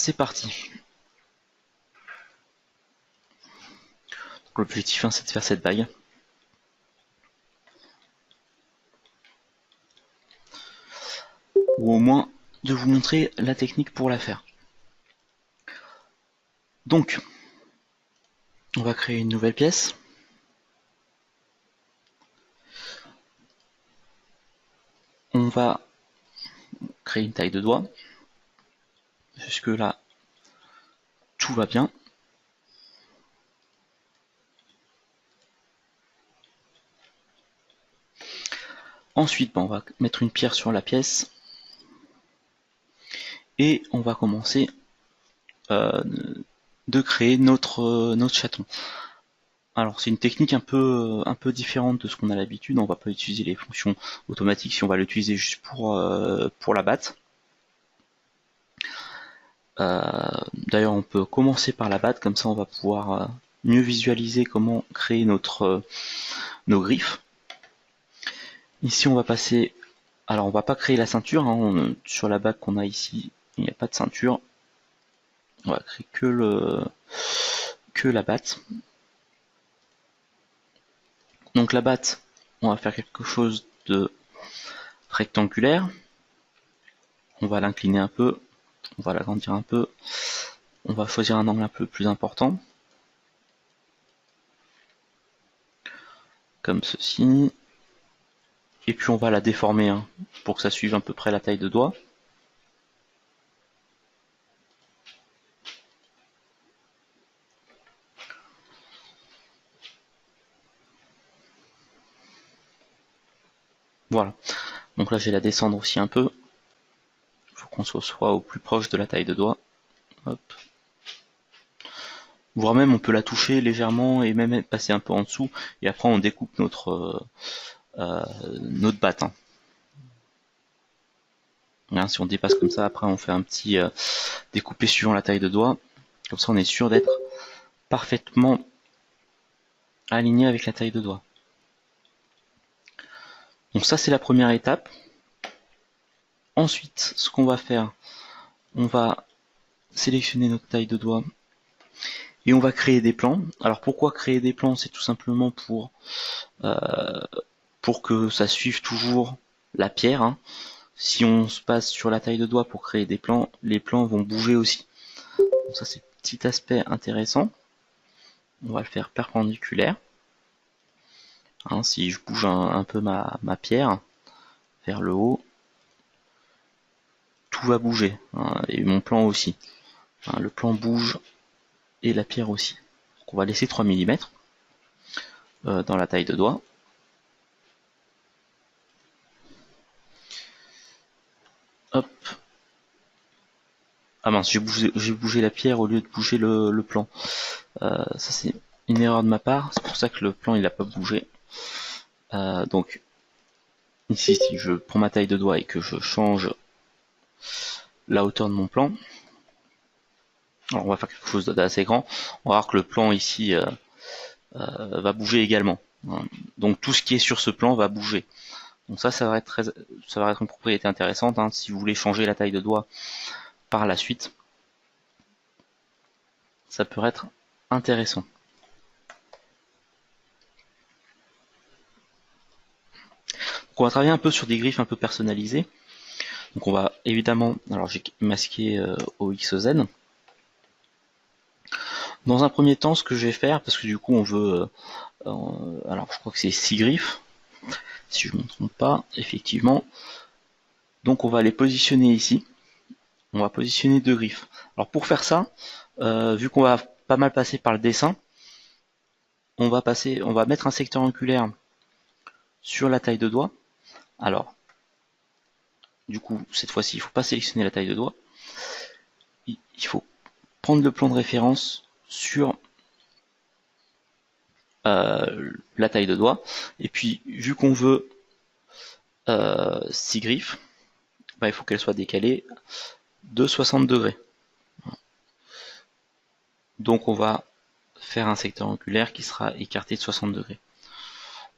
c'est parti. L'objectif, c'est de faire cette bague. Ou au moins de vous montrer la technique pour la faire. Donc, on va créer une nouvelle pièce. On va créer une taille de doigt. Jusque là, tout va bien. Ensuite, on va mettre une pierre sur la pièce. Et on va commencer de créer notre chaton. Alors c'est une technique un peu différente de ce qu'on a l'habitude. On va pas utiliser les fonctions automatiques si on va l'utiliser juste pour la batte. D'ailleurs on peut commencer par la batte, comme ça on va pouvoir mieux visualiser comment créer nos griffes. Ici on va passer, alors on va pas créer la ceinture, sur la bague qu'on a ici il n'y a pas de ceinture. On va créer que la batte. Donc la batte, on va faire quelque chose de rectangulaire. On va l'incliner un peu, on va l'agrandir un peu. On va choisir un angle un peu plus important. Comme ceci. Et puis on va la déformer pour que ça suive à peu près la taille de doigt. Voilà. Donc là, je vais la descendre aussi un peu. Il faut qu'on soit au plus proche de la taille de doigt. Hop. Voire même, on peut la toucher légèrement et même passer un peu en dessous. Et après, on découpe notre batte. Si on dépasse comme ça, après, on fait un petit découpé suivant la taille de doigt. Comme ça, on est sûr d'être parfaitement aligné avec la taille de doigt. Donc ça, c'est la première étape. Ensuite, ce qu'on va faire, on va sélectionner notre taille de doigt et on va créer des plans. Alors pourquoi créer des plans? C'est tout simplement pour que ça suive toujours la pierre. Si on se passe sur la taille de doigt pour créer des plans, les plans vont bouger aussi. Donc ça, c'est un petit aspect intéressant. On va le faire perpendiculaire. Si je bouge un peu ma pierre vers le haut, tout va bouger, et mon plan aussi. Le plan bouge et la pierre aussi. Donc on va laisser 3 mm dans la taille de doigt. Hop. Ah mince, j'ai bougé la pierre au lieu de bouger le plan. Ça c'est une erreur de ma part, c'est pour ça que le plan il n'a pas bougé. Donc ici, si je prends ma taille de doigt et que je change la hauteur de mon plan, alors on va faire quelque chose d'assez grand, on va voir que le plan ici va bouger également. Donc tout ce qui est sur ce plan va bouger. Donc ça va être une propriété intéressante si vous voulez changer la taille de doigt par la suite. Ça peut être intéressant. Donc on va travailler un peu sur des griffes un peu personnalisées. Donc on va évidemment, alors j'ai masqué OXZ. Dans un premier temps, ce que je vais faire, parce que du coup on veut, alors je crois que c'est 6 griffes, si je ne me trompe pas, effectivement. Donc on va les positionner ici. On va positionner 2 griffes. Alors pour faire ça, vu qu'on va pas mal passer par le dessin, on va mettre un secteur oculaire sur la taille de doigt. Alors, du coup, cette fois-ci, il ne faut pas sélectionner la taille de doigt. Il faut prendre le plan de référence sur la taille de doigt. Et puis, vu qu'on veut 6 griffes, il faut qu'elles soient décalées de 60 degrés. Donc on va faire un secteur oculaire qui sera écarté de 60 degrés.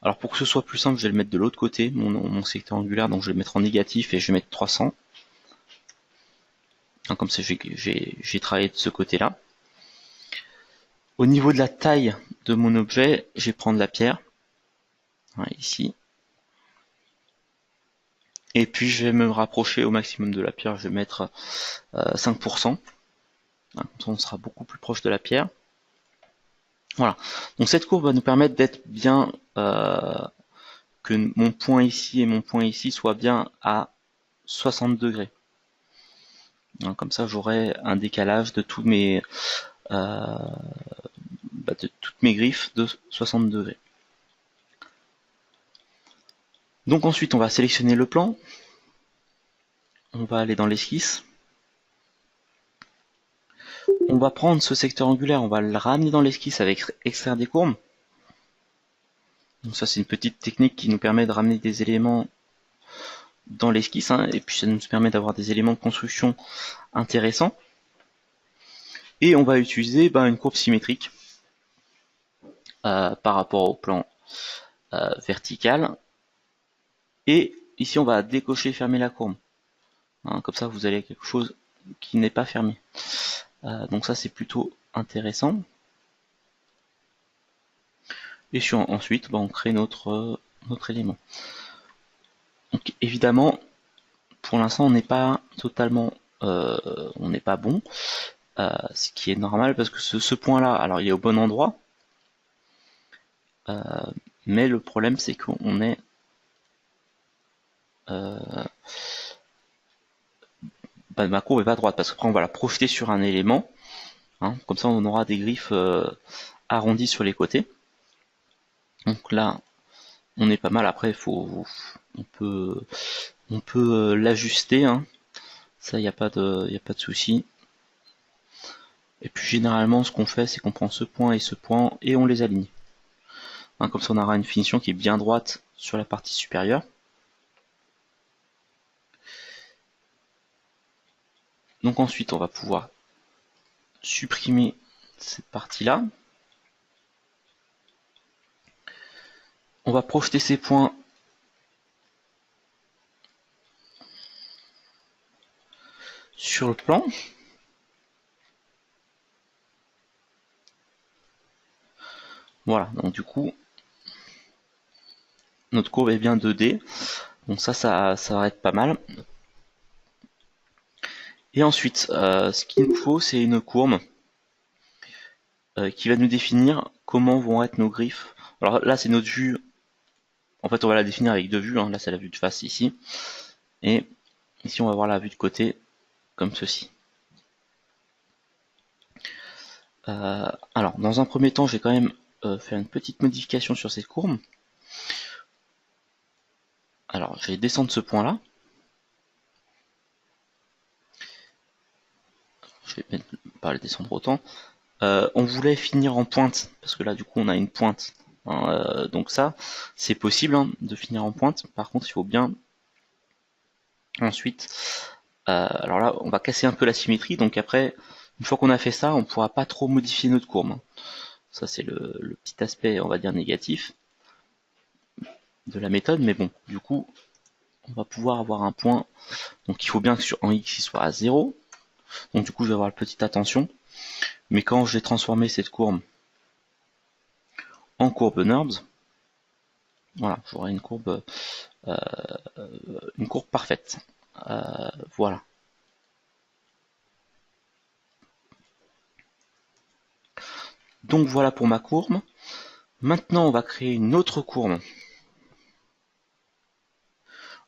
Alors pour que ce soit plus simple, je vais le mettre de l'autre côté, mon secteur angulaire, donc je vais le mettre en négatif et je vais mettre 300. Comme ça, j'ai travaillé de ce côté-là. Au niveau de la taille de mon objet, je vais prendre la pierre, voilà, ici. Et puis je vais me rapprocher au maximum de la pierre, je vais mettre 5%. Comme ça, on sera beaucoup plus proche de la pierre. Voilà. Donc cette courbe va nous permettre d'être bien, que mon point ici et mon point ici soient bien à 60 degrés. Comme ça, j'aurai un décalage de tous mes de toutes mes griffes de 60 degrés. Donc ensuite, on va sélectionner le plan. On va aller dans l'esquisse. On va prendre ce secteur angulaire, on va le ramener dans l'esquisse avec extraire des courbes. Donc ça, c'est une petite technique qui nous permet de ramener des éléments dans l'esquisse, et puis ça nous permet d'avoir des éléments de construction intéressants. Et on va utiliser une courbe symétrique par rapport au plan vertical. Et ici, on va décocher, fermer la courbe. Comme ça, vous avez quelque chose qui n'est pas fermé. Donc ça, c'est plutôt intéressant. Et ensuite, on crée notre élément. Donc évidemment, pour l'instant, on n'est pas totalement, on n'est pas bon, ce qui est normal parce que ce point-là, alors il est au bon endroit, mais le problème c'est qu'on est ma courbe est pas droite parce qu'après on va la projeter sur un élément, comme ça on aura des griffes arrondies sur les côtés. Donc là, on est pas mal. Après, on peut l'ajuster. Ça, il n'y a pas de souci. Et puis généralement, ce qu'on fait, c'est qu'on prend ce point et on les aligne. Comme ça, on aura une finition qui est bien droite sur la partie supérieure. Donc ensuite, on va pouvoir supprimer cette partie-là. On va projeter ces points sur le plan. Voilà, donc du coup, notre courbe est bien 2D. Donc ça va être pas mal. Et ensuite, ce qu'il nous faut, c'est une courbe qui va nous définir comment vont être nos griffes. Alors là, c'est notre vue. En fait, on va la définir avec deux vues. Là, c'est la vue de face ici. Et ici, on va voir la vue de côté comme ceci. Alors, dans un premier temps, je vais quand même faire une petite modification sur cette courbe. Alors, je vais descendre ce point-là. Je vais pas le descendre autant. On voulait finir en pointe, parce que là, du coup, on a une pointe. Donc ça, c'est possible de finir en pointe. Par contre, il faut bien ensuite... alors là, on va casser un peu la symétrie. Donc après, une fois qu'on a fait ça, on ne pourra pas trop modifier notre courbe. Ça, c'est le petit aspect, on va dire, négatif de la méthode. Mais bon, du coup, on va pouvoir avoir un point. Donc il faut bien que en X, il soit à 0. Donc du coup, je vais avoir la petite attention. Mais quand je vais transformer cette courbe en courbe NURBS, voilà, j'aurai une courbe parfaite. Voilà. Donc voilà pour ma courbe. Maintenant, on va créer une autre courbe.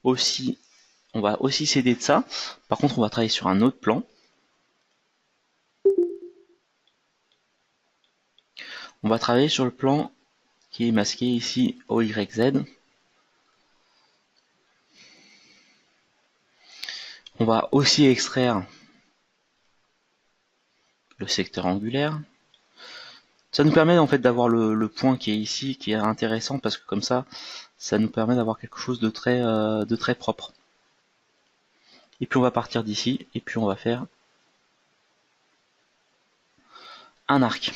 Aussi, on va aussi s'aider de ça. Par contre, on va travailler sur un autre plan. On va travailler sur le plan qui est masqué ici OYZ. On va aussi extraire le secteur angulaire. Ça nous permet en fait d'avoir le point qui est ici, qui est intéressant parce que comme ça nous permet d'avoir quelque chose de très propre. Et puis on va partir d'ici et puis on va faire un arc.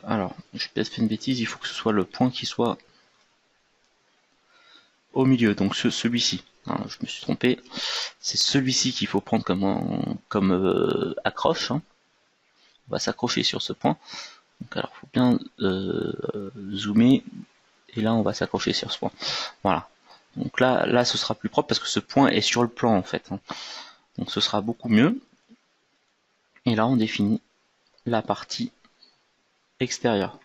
Alors, j'ai peut-être fait une bêtise, il faut que ce soit le point qui soit au milieu, donc celui-ci. Hein, je me suis trompé. C'est celui-ci qu'il faut prendre comme accroche. Hein. On va s'accrocher sur ce point. Donc alors, faut bien zoomer. Et là, on va s'accrocher sur ce point. Voilà. Donc là, ce sera plus propre parce que ce point est sur le plan en fait. Hein. Donc ce sera beaucoup mieux. Et là, on définit la partie extérieure.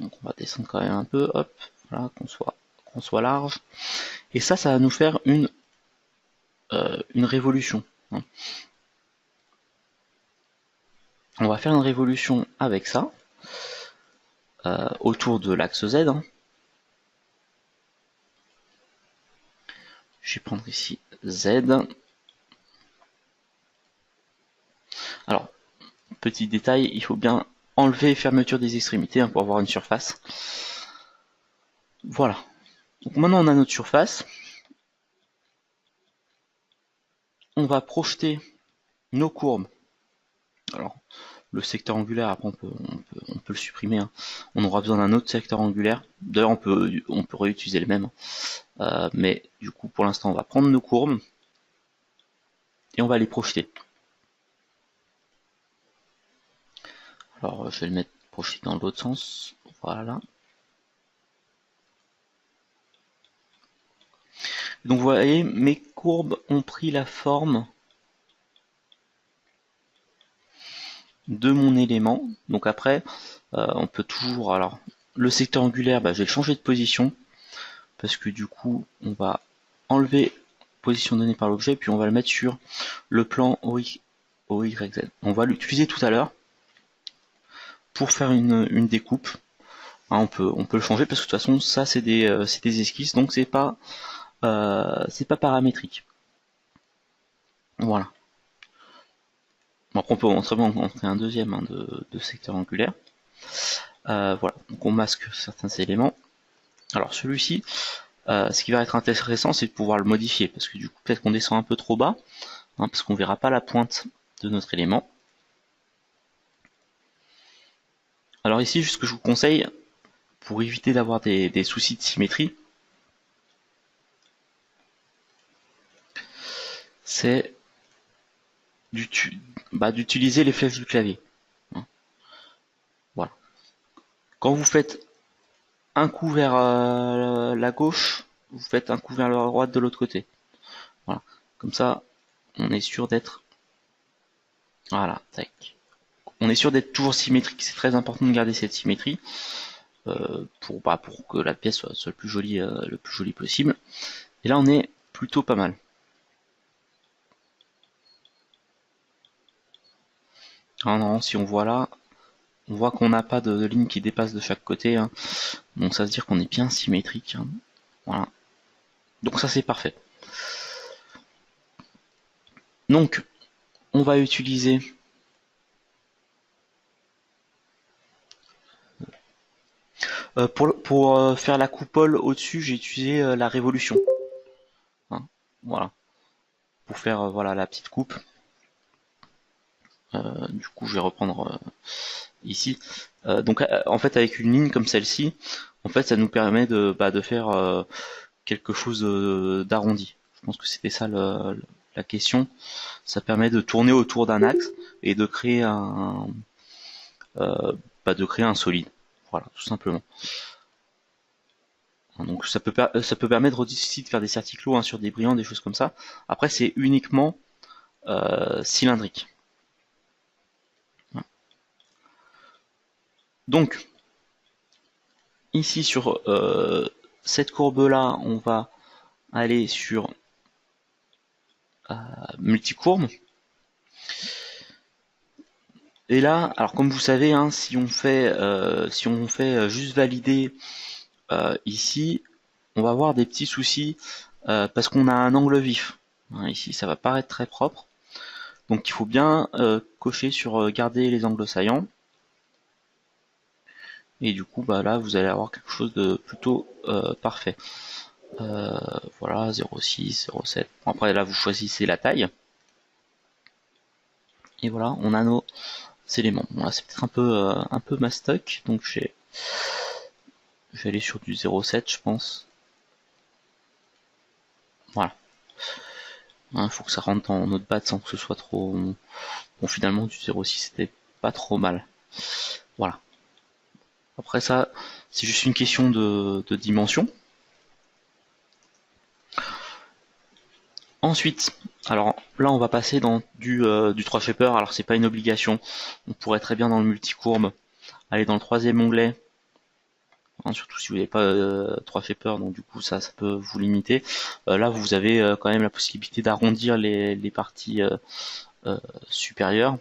Donc on va descendre quand même un peu, hop, voilà, qu'on soit large. Et ça va nous faire une révolution. Hein. On va faire une révolution avec ça, autour de l'axe Z. Hein. Je vais prendre ici Z. Alors, petit détail, il faut bien enlever fermeture des extrémités hein, pour avoir une surface. Voilà. Donc maintenant on a notre surface. On va projeter nos courbes. Alors, le secteur angulaire, après on peut le supprimer. Hein. On aura besoin d'un autre secteur angulaire. D'ailleurs, on peut réutiliser le même. Mais du coup, pour l'instant, on va prendre nos courbes et on va les projeter. Alors, je vais le mettre projeté dans l'autre sens. Voilà. Donc, vous voyez, mes courbes ont pris la forme de mon élément. Donc après, on peut toujours... Alors, le secteur angulaire, je vais le changer de position. Parce que du coup, on va enlever position donnée par l'objet, puis on va le mettre sur le plan OYZ. On va l'utiliser tout à l'heure pour faire une découpe. Hein, on peut le changer parce que de toute façon, ça c'est des esquisses, donc c'est pas paramétrique. Voilà. Bon, après, on peut très bien en créer un deuxième hein, de secteur angulaire. Voilà, donc on masque certains éléments. Alors celui-ci, ce qui va être intéressant, c'est de pouvoir le modifier, parce que du coup, peut-être qu'on descend un peu trop bas, hein, parce qu'on verra pas la pointe de notre élément. Alors ici, ce que je vous conseille, pour éviter d'avoir des soucis de symétrie, c'est d'utiliser les flèches du clavier. Hein. Voilà. Quand vous faites un coup vers la gauche, vous faites un coup vers la droite de l'autre côté. Voilà. Comme ça, on est sûr d'être... Voilà, tac. On est sûr d'être toujours symétrique. C'est très important de garder cette symétrie pour que la pièce soit le plus jolie possible. Et là, on est plutôt pas mal. Alors, non, si on voit là, on voit qu'on n'a pas de ligne qui dépasse de chaque côté. Hein. Donc ça veut dire qu'on est bien symétrique. Hein. Voilà. Donc ça c'est parfait. Donc on va utiliser pour faire la coupole au-dessus, j'ai utilisé la révolution. Hein. Voilà. Pour faire voilà la petite coupe. Du coup je vais reprendre ici. Donc en fait avec une ligne comme celle-ci, en fait ça nous permet de faire quelque chose d'arrondi. Je pense que c'était ça la question. Ça permet de tourner autour d'un axe et de créer un solide. Voilà, tout simplement. Donc ça peut permettre aussi de faire des cercles-clos hein, sur des brillants, des choses comme ça. Après c'est uniquement cylindrique. Donc ici sur cette courbe là, on va aller sur multicourbe. Et là, alors comme vous savez, hein, si on fait juste valider ici, on va avoir des petits soucis parce qu'on a un angle vif. Hein, ici, ça va paraître très propre. Donc il faut bien cocher sur garder les angles saillants. Et du coup, là, vous allez avoir quelque chose de plutôt parfait. Voilà, 0,6, 0,7. Bon, après, là, vous choisissez la taille. Et voilà, on a nos éléments. Bon, là, c'est peut-être un peu mastoc, donc je vais aller sur du 0,7, je pense. Voilà. Il faut que ça rentre dans notre batte sans que ce soit trop... Bon, finalement, du 0,6 c'était pas trop mal. Voilà. Après ça, c'est juste une question de dimension. Ensuite, alors là on va passer dans du 3 shaper, alors c'est pas une obligation, on pourrait très bien dans le multicourbe aller dans le troisième onglet, hein, surtout si vous n'avez pas 3 shaper, donc du coup ça peut vous limiter. Là vous avez quand même la possibilité d'arrondir les parties supérieures.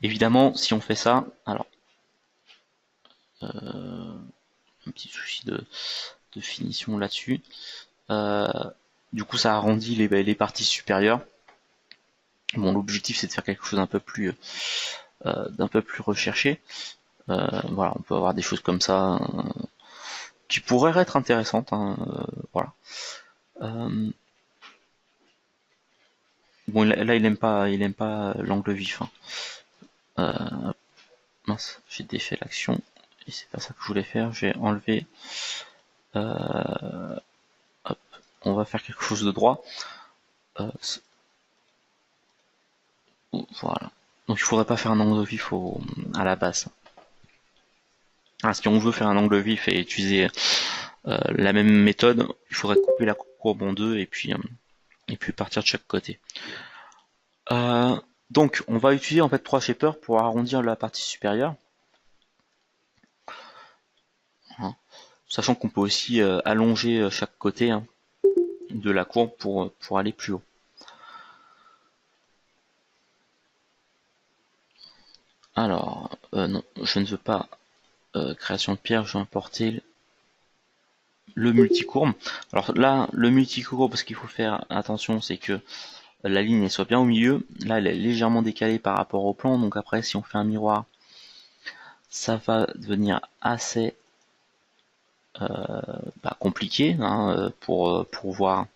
Évidemment si on fait ça, alors un petit souci de finition là-dessus, du coup ça arrondit les parties supérieures. Bon, l'objectif c'est de faire quelque chose d'un peu plus recherché. Voilà, on peut avoir des choses comme ça qui pourraient être intéressantes. Hein, voilà. Bon, là il aime pas l'angle vif. Hein. Mince, j'ai défait l'action et c'est pas ça que je voulais faire. J'ai enlevé. Hop, on va faire quelque chose de droit. Voilà. Donc il faudrait pas faire un angle vif à la base. Alors, si on veut faire un angle vif et utiliser la même méthode, il faudrait couper la courbe en deux et puis partir de chaque côté. Donc on va utiliser en fait 3 shapers pour arrondir la partie supérieure. Hein. Sachant qu'on peut aussi allonger chaque côté de la courbe pour aller plus haut. Alors, non, je ne veux pas création de pierre, je vais importer le multicourbe. Alors là, le multicourbe, ce qu'il faut faire attention, c'est que la ligne elle soit bien au milieu. Là, elle est légèrement décalée par rapport au plan, donc après, si on fait un miroir, ça va devenir assez compliqué hein, pour voir,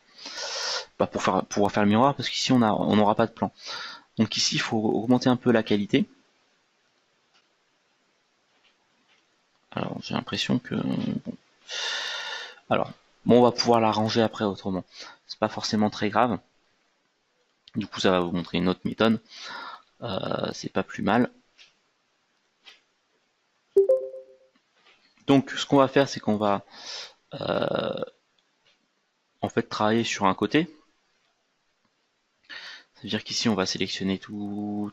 pour pouvoir faire le miroir, parce qu'ici on n'aura pas de plan. Donc ici, il faut augmenter un peu la qualité. Alors, j'ai l'impression que bon. Alors, bon, on va pouvoir l'arranger après autrement. C'est pas forcément très grave. Du coup, ça va vous montrer une autre méthode. C'est pas plus mal. Donc, ce qu'on va faire, c'est qu'on va en fait travailler sur un côté. C'est-à-dire qu'ici, on va sélectionner tous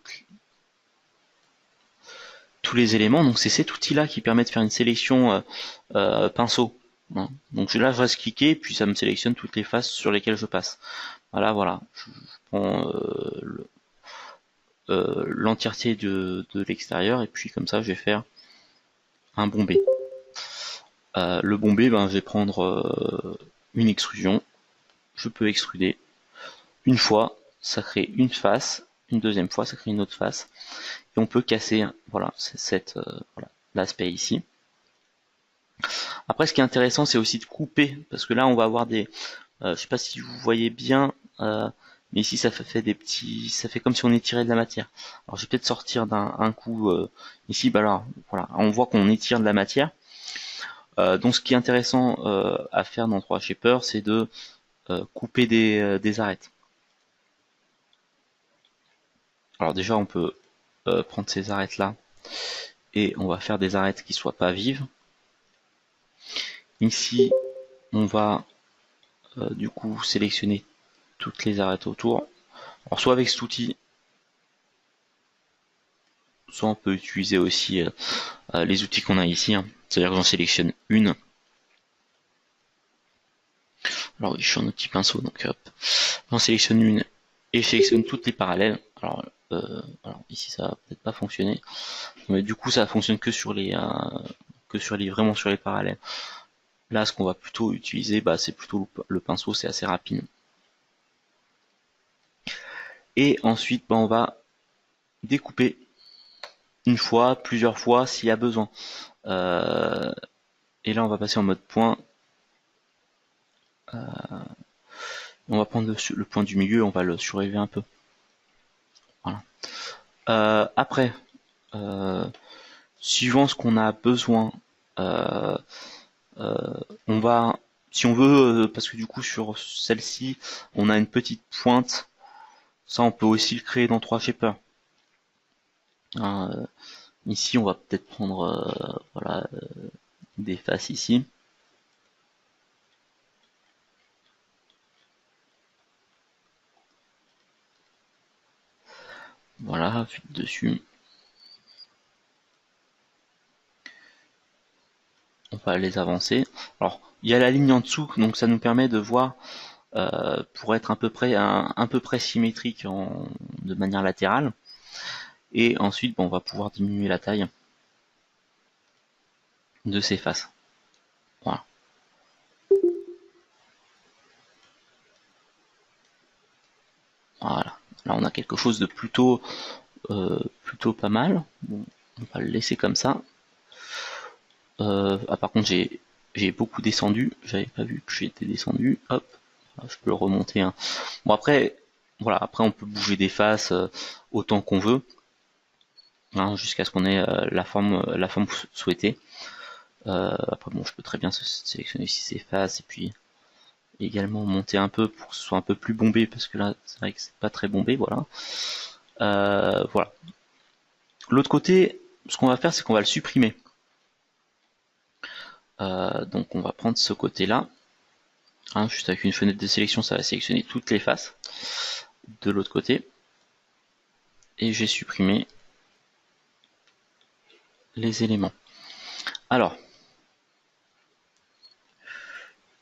les éléments. Donc, c'est cet outil-là qui permet de faire une sélection pinceau. Hein. Donc là, je reste cliquer, puis ça me sélectionne toutes les faces sur lesquelles je passe. Voilà. Je prends l'entièreté de l'extérieur, et puis comme ça, je vais faire un bombé. Le bombé, je vais prendre une extrusion. Je peux extruder. Une fois, ça crée une face. Une deuxième fois, ça crée une autre face. Et on peut casser, voilà, l'aspect ici. Après, ce qui est intéressant, c'est aussi de couper, parce que là, on va avoir des, je sais pas si vous voyez bien, mais ici, ça fait des petits, ça fait comme si on étirait de la matière. Alors, je vais peut-être sortir d'un coup ici, là, voilà, on voit qu'on étire de la matière. Donc, ce qui est intéressant à faire dans 3 Shaper, c'est de couper des arêtes. Alors déjà, on peut prendre ces arêtes là et on va faire des arêtes qui soient pas vives. Ici, on va du coup sélectionner toutes les arêtes autour. Alors soit avec cet outil, soit on peut utiliser aussi les outils qu'on a ici. Hein. C'est-à-dire que j'en sélectionne une. Alors oui, je suis en outil pinceau, donc hop. J'en sélectionne une et je sélectionne toutes les parallèles. Alors ici ça va peut-être pas fonctionner. Mais du coup ça fonctionne que sur les vraiment sur les parallèles. Là ce qu'on va plutôt utiliser, c'est plutôt le pinceau, c'est assez rapide. Et ensuite on va découper une fois, plusieurs fois s'il y a besoin. Et là on va passer en mode point. On va prendre le point du milieu, on va le surélever un peu. Voilà. Après, suivant ce qu'on a besoin, On va, si on veut, parce que du coup sur celle-ci, on a une petite pointe. Ça, on peut aussi le créer dans 3 shapers. Ici, on va peut-être prendre voilà, des faces ici. Voilà, vite dessus. On va les avancer. Alors, il y a la ligne en dessous, donc ça nous permet de voir pour être à peu près symétrique de manière latérale. Et ensuite, bon, on va pouvoir diminuer la taille de ces faces. Voilà. Voilà. Là, on a quelque chose de plutôt pas mal. Bon, on va le laisser comme ça. Par contre, j'ai beaucoup descendu. J'avais pas vu que j'étais descendu. Hop, je peux le remonter. Hein. Bon après, voilà. Après, on peut bouger des faces autant qu'on veut, hein, jusqu'à ce qu'on ait la forme souhaitée. Après, bon, je peux très bien sélectionner ici ces faces et puis également monter un peu pour que ce soit un peu plus bombé parce que là, c'est vrai que c'est pas très bombé. Voilà. Voilà. L'autre côté, ce qu'on va faire, c'est qu'on va le supprimer. Donc on va prendre ce côté-là. Hein, juste avec une fenêtre de sélection, ça va sélectionner toutes les faces de l'autre côté. Et j'ai supprimé les éléments. Alors,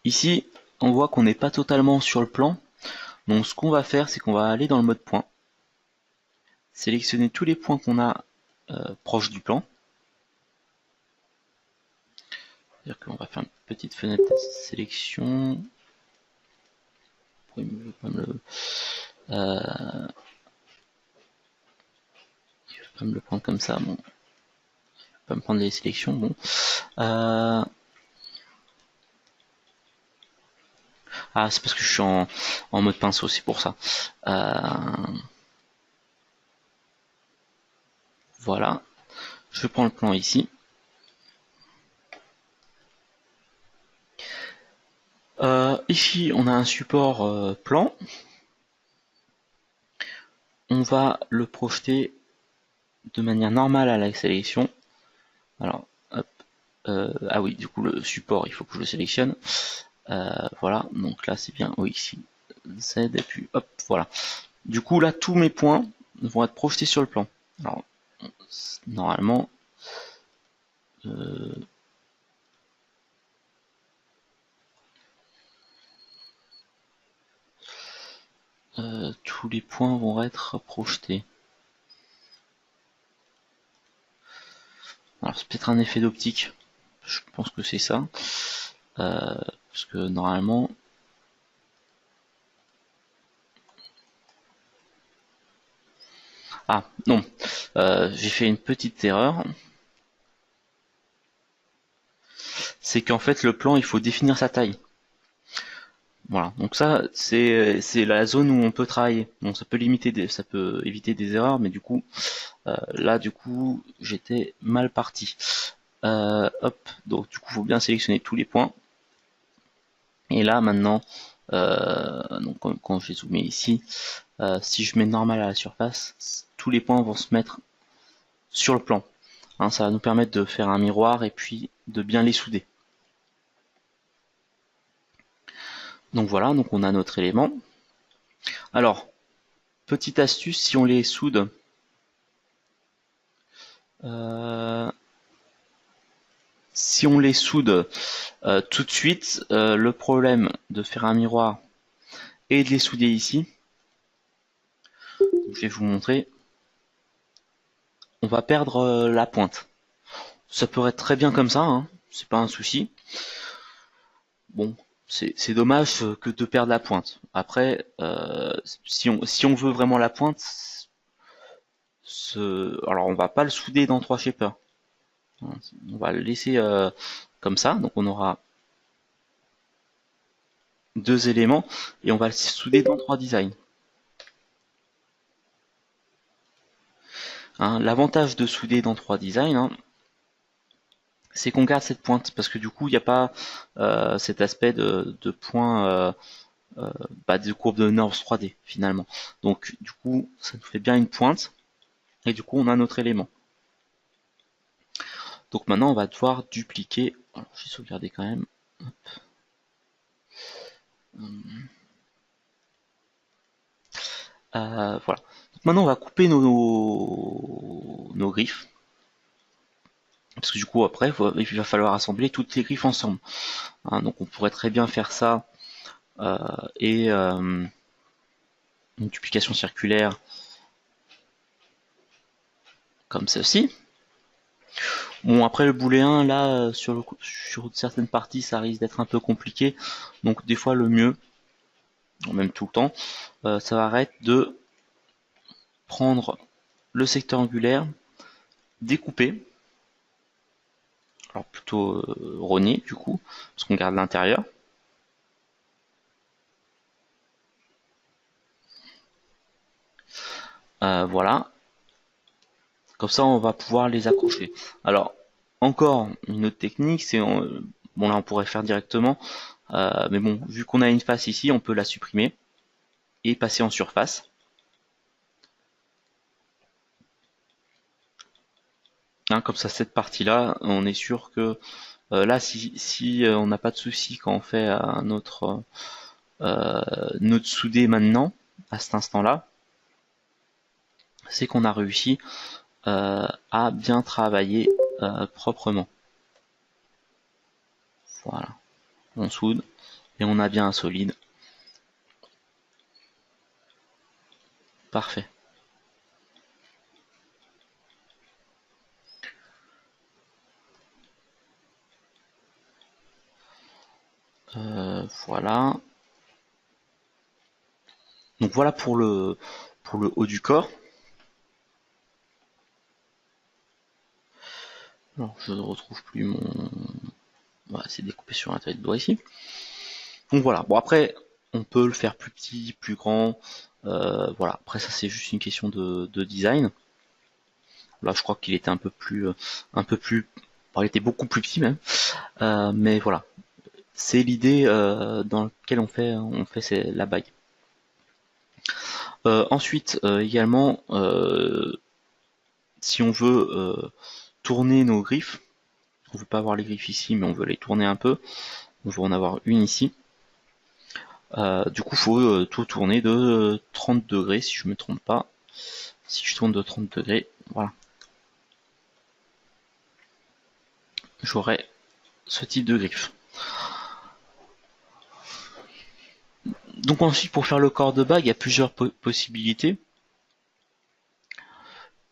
ici, on voit qu'on n'est pas totalement sur le plan. Donc ce qu'on va faire, c'est qu'on va aller dans le mode point. Sélectionner tous les points qu'on a proches du plan. C'est-à-dire qu'on va faire une petite fenêtre de sélection. Il veut pas me le prendre comme ça. Bon, il veut pas me prendre les sélections. Bon. Ah, c'est parce que je suis en mode pinceau, c'est pour ça. Voilà. Je prends le plan ici. Ici, on a un support plan. On va le projeter de manière normale à la sélection. Alors, hop. Ah oui, du coup, le support, il faut que je le sélectionne. Voilà, donc là, c'est bien. Oui, ici, Z, et puis hop, voilà. Du coup, là, tous mes points vont être projetés sur le plan. Alors, normalement, tous les points vont être projetés. Alors c'est peut-être un effet d'optique, je pense que c'est ça, parce que normalement... Ah non, j'ai fait une petite erreur. C'est qu'en fait le plan il faut définir sa taille. Voilà, donc ça c'est la zone où on peut travailler. Bon, ça peut ça peut éviter des erreurs, mais du coup là du coup j'étais mal parti. Hop, donc du coup il faut bien sélectionner tous les points. Et là maintenant, donc quand j'ai zoomé ici, si je mets normal à la surface, tous les points vont se mettre sur le plan. Hein, ça va nous permettre de faire un miroir et puis de bien les souder. Donc voilà, donc on a notre élément. Alors, petite astuce, si on les soude, si on les soude tout de suite, le problème de faire un miroir et de les souder ici, je vais vous montrer, on va perdre la pointe. Ça peut être très bien comme ça, hein, c'est pas un souci. Bon, c'est dommage que de perdre la pointe. Après, si on veut vraiment la pointe, alors on va pas le souder dans 3 shapers. On va le laisser comme ça, donc on aura 2 éléments et on va le souder dans 3 designs. Hein, l'avantage de souder dans 3 designs, hein, c'est qu'on garde cette pointe, parce que du coup il n'y a pas cet aspect de point de courbe de North 3D finalement. Donc du coup ça nous fait bien une pointe, et du coup on a notre élément. Donc maintenant on va devoir dupliquer, alors je vais sauvegarder quand même. Voilà. Donc maintenant on va couper nos griffes. Parce que du coup après il va falloir assembler toutes les griffes ensemble. Hein, donc on pourrait très bien faire ça et une duplication circulaire comme ceci. Bon après le booléen là sur certaines parties ça risque d'être un peu compliqué. Donc des fois le mieux, même tout le temps, ça va être de prendre le secteur angulaire, découper, alors plutôt rogner du coup, parce qu'on garde l'intérieur. Voilà, comme ça on va pouvoir les accrocher. Alors encore une autre technique, c'est bon là on pourrait faire directement, mais bon vu qu'on a une face ici, on peut la supprimer et passer en surface. Hein, comme ça cette partie là, on est sûr que là si on n'a pas de souci quand on fait notre soudé maintenant, à cet instant là, c'est qu'on a réussi à bien travailler proprement. Voilà, on soude et on a bien un solide. Parfait. Voilà. Donc voilà pour le haut du corps. Alors je ne retrouve plus mon. Voilà, c'est découpé sur un taille de doigt ici. Donc voilà. Bon après, on peut le faire plus petit, plus grand. Voilà. Après ça c'est juste une question de design. Là je crois qu'il était un peu plus, bon, il était beaucoup plus petit même. Mais voilà. C'est l'idée dans laquelle on fait la bague. Ensuite, également, si on veut tourner nos griffes, on veut pas avoir les griffes ici, mais on veut les tourner un peu, on veut en avoir une ici. Du coup, il faut tout tourner de 30 degrés, si je me trompe pas. Si je tourne de 30 degrés, voilà. J'aurai ce type de griffe. Donc ensuite, pour faire le corps de bague, il y a plusieurs possibilités.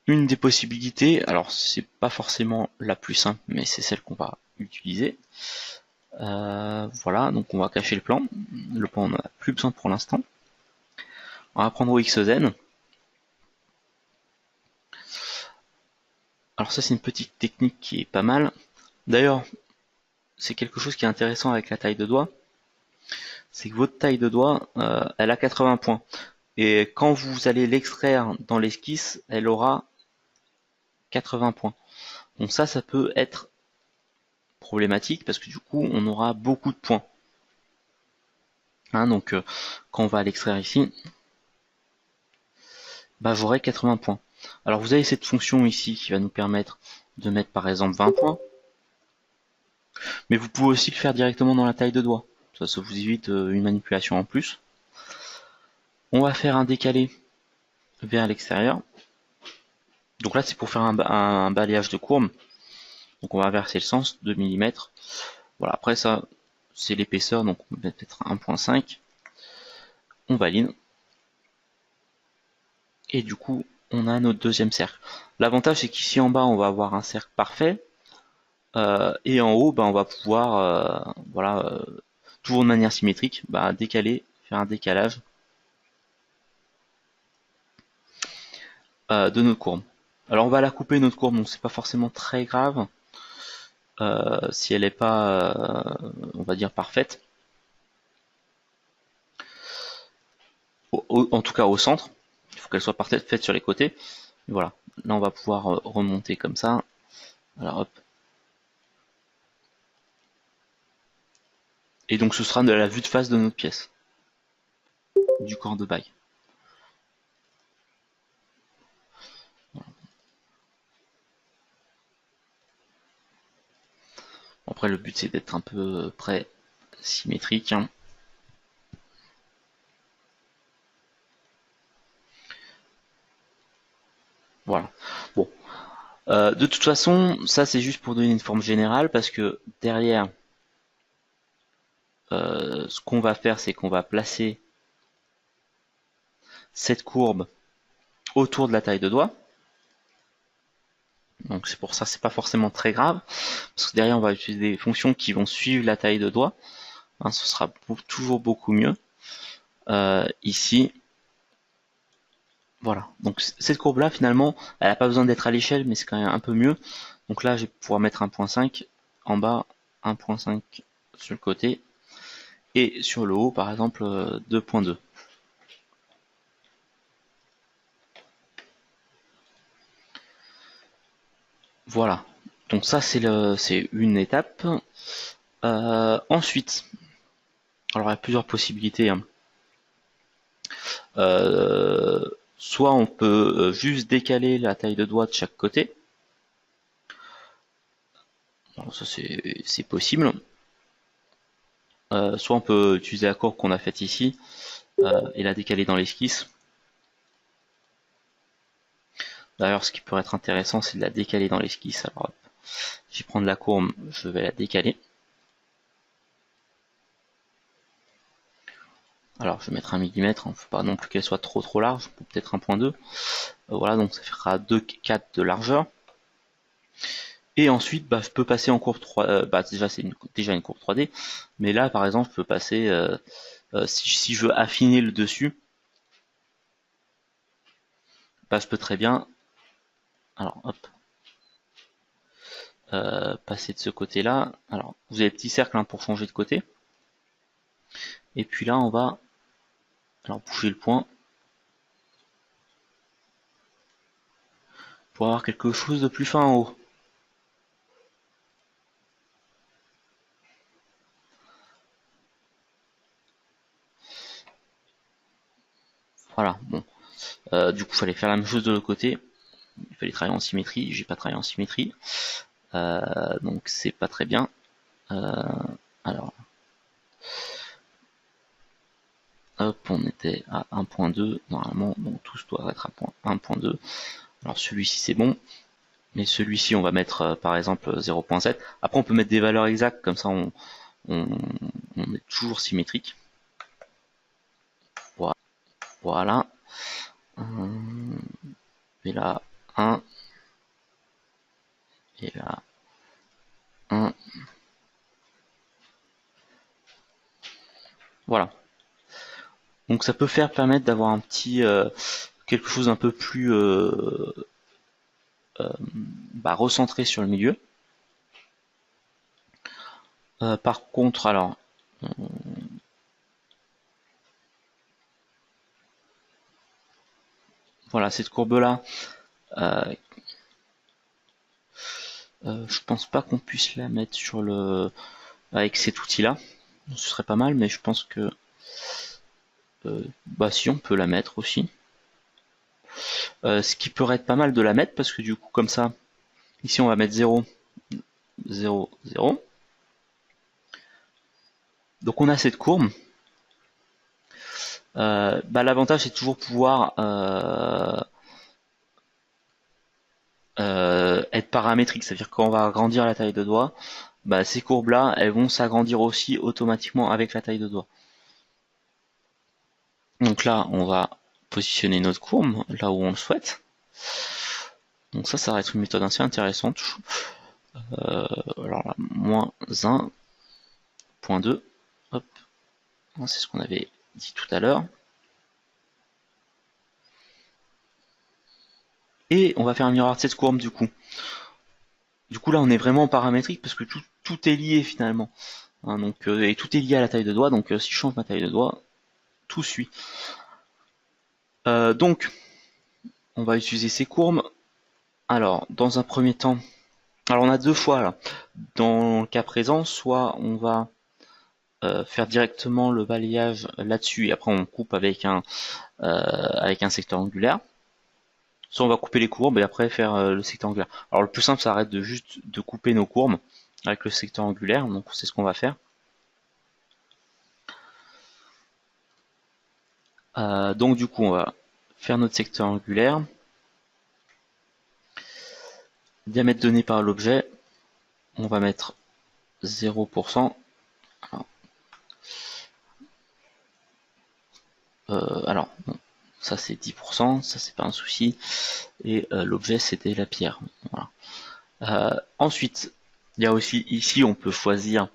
Une des possibilités, alors c'est pas forcément la plus simple, mais c'est celle qu'on va utiliser. Voilà, donc on va cacher le plan. Le plan on n'en a plus besoin pour l'instant. On va prendre OXZ. Alors ça c'est une petite technique qui est pas mal. D'ailleurs, c'est quelque chose qui est intéressant avec la taille de doigt. C'est que votre taille de doigt, elle a 80 points. Et quand vous allez l'extraire dans l'esquisse, elle aura 80 points. Donc ça peut être problématique parce que du coup, on aura beaucoup de points. Hein, donc quand on va l'extraire ici, bah, j'aurai 80 points. Alors vous avez cette fonction ici qui va nous permettre de mettre par exemple 20 points. Mais vous pouvez aussi le faire directement dans la taille de doigt. Ça vous évite une manipulation en plus. On va faire un décalé vers l'extérieur. Donc là c'est pour faire un balayage de courbe. Donc on va inverser le sens, 2 mm. Voilà, après ça c'est l'épaisseur, donc on va mettre peut-être 1.5. On valide. Et du coup on a notre deuxième cercle. L'avantage c'est qu'ici en bas on va avoir un cercle parfait. Et en haut, on va pouvoir, toujours de manière symétrique, décaler, faire un décalage de notre courbe. Alors on va la couper notre courbe, donc c'est pas forcément très grave si elle n'est pas, on va dire, parfaite. En tout cas au centre, il faut qu'elle soit parfaite, faite sur les côtés. Et voilà, là on va pouvoir remonter comme ça. Alors hop, Et donc ce sera de la vue de face de notre pièce, du corps de bague. Après le but c'est d'être un peu près symétrique. Hein. Voilà. Bon. De toute façon, ça c'est juste pour donner une forme générale parce que derrière, ce qu'on va faire, c'est qu'on va placer cette courbe autour de la taille de doigt. Donc c'est pour ça, c'est pas forcément très grave parce que derrière on va utiliser des fonctions qui vont suivre la taille de doigt. Hein, ce sera toujours beaucoup mieux. Ici, voilà. Donc cette courbe là finalement, elle n'a pas besoin d'être à l'échelle, mais c'est quand même un peu mieux. Donc là, je vais pouvoir mettre 1.5 en bas, 1.5 sur le côté, et sur le haut, par exemple, 2.2. Voilà. Donc ça, c'est une étape. Ensuite, alors il y a plusieurs possibilités. Hein. Soit on peut juste décaler la taille de doigt de chaque côté. Alors ça c'est possible. Soit on peut utiliser la courbe qu'on a faite ici et la décaler dans l'esquisse. D'ailleurs, ce qui pourrait être intéressant, c'est de la décaler dans l'esquisse. Alors, hop, je vais prendre la courbe, je vais la décaler. Alors, je vais mettre 1 mm, il ne faut pas non plus qu'elle soit trop large, peut-être 1.2. Voilà, donc ça fera 2,4 de largeur. Et ensuite, je peux passer en courbe 3. Déjà, c'est déjà une courbe 3D. Mais là, par exemple, je peux passer, si je veux affiner le dessus, je peux très bien. Alors, hop. Passer de ce côté-là. Alors, vous avez le petit cercle hein, pour changer de côté. Et puis là, on va bouger le point pour avoir quelque chose de plus fin en haut. Voilà, bon. Du coup, il fallait faire la même chose de l'autre côté. Il fallait travailler en symétrie. J'ai pas travaillé en symétrie. Donc, c'est pas très bien. Alors. Hop, on était à 1.2 normalement, donc tous doivent être à 1.2. Alors celui-ci c'est bon, mais celui-ci on va mettre par exemple 0.7. Après on peut mettre des valeurs exactes, comme ça on est toujours symétrique. Voilà. Et là 1. Et là 1. Voilà. Donc ça peut permettre d'avoir un petit quelque chose un peu plus recentré sur le milieu. Par contre, alors voilà, cette courbe là, je pense pas qu'on puisse la mettre sur avec cet outil là. Ce serait pas mal, mais je pense que si on peut la mettre aussi. Ce qui pourrait être pas mal de la mettre parce que du coup comme ça, ici on va mettre 0, 0, 0. Donc on a cette courbe. L'avantage c'est toujours pouvoir être paramétrique, c'est-à-dire quand on va agrandir la taille de doigt, ces courbes là elles vont s'agrandir aussi automatiquement avec la taille de doigt. Donc là on va positionner notre courbe là où on le souhaite. Donc ça va être une méthode assez intéressante. Alors là, moins 1.2, hop, c'est ce qu'on avait dit tout à l'heure. Et on va faire un miroir de cette courbe du coup. Du coup là on est vraiment en paramétrique parce que tout est lié finalement. Hein, donc, et tout est lié à la taille de doigt, donc si je change ma taille de doigt, tout suit. Donc, on va utiliser ces courbes. Alors, dans un premier temps, alors on a deux choix là. Dans le cas présent, soit on va faire directement le balayage là-dessus et après on coupe avec un secteur angulaire. Soit on va couper les courbes et après faire le secteur angulaire. Alors le plus simple, ça arrête de juste de couper nos courbes avec le secteur angulaire, donc c'est ce qu'on va faire. Donc du coup, on va faire notre secteur angulaire. Diamètre donné par l'objet, on va mettre 0%. Alors bon, ça c'est 10%, ça c'est pas un souci. Et l'objet c'était la pierre. Voilà. Ensuite, il y a aussi ici, on peut choisir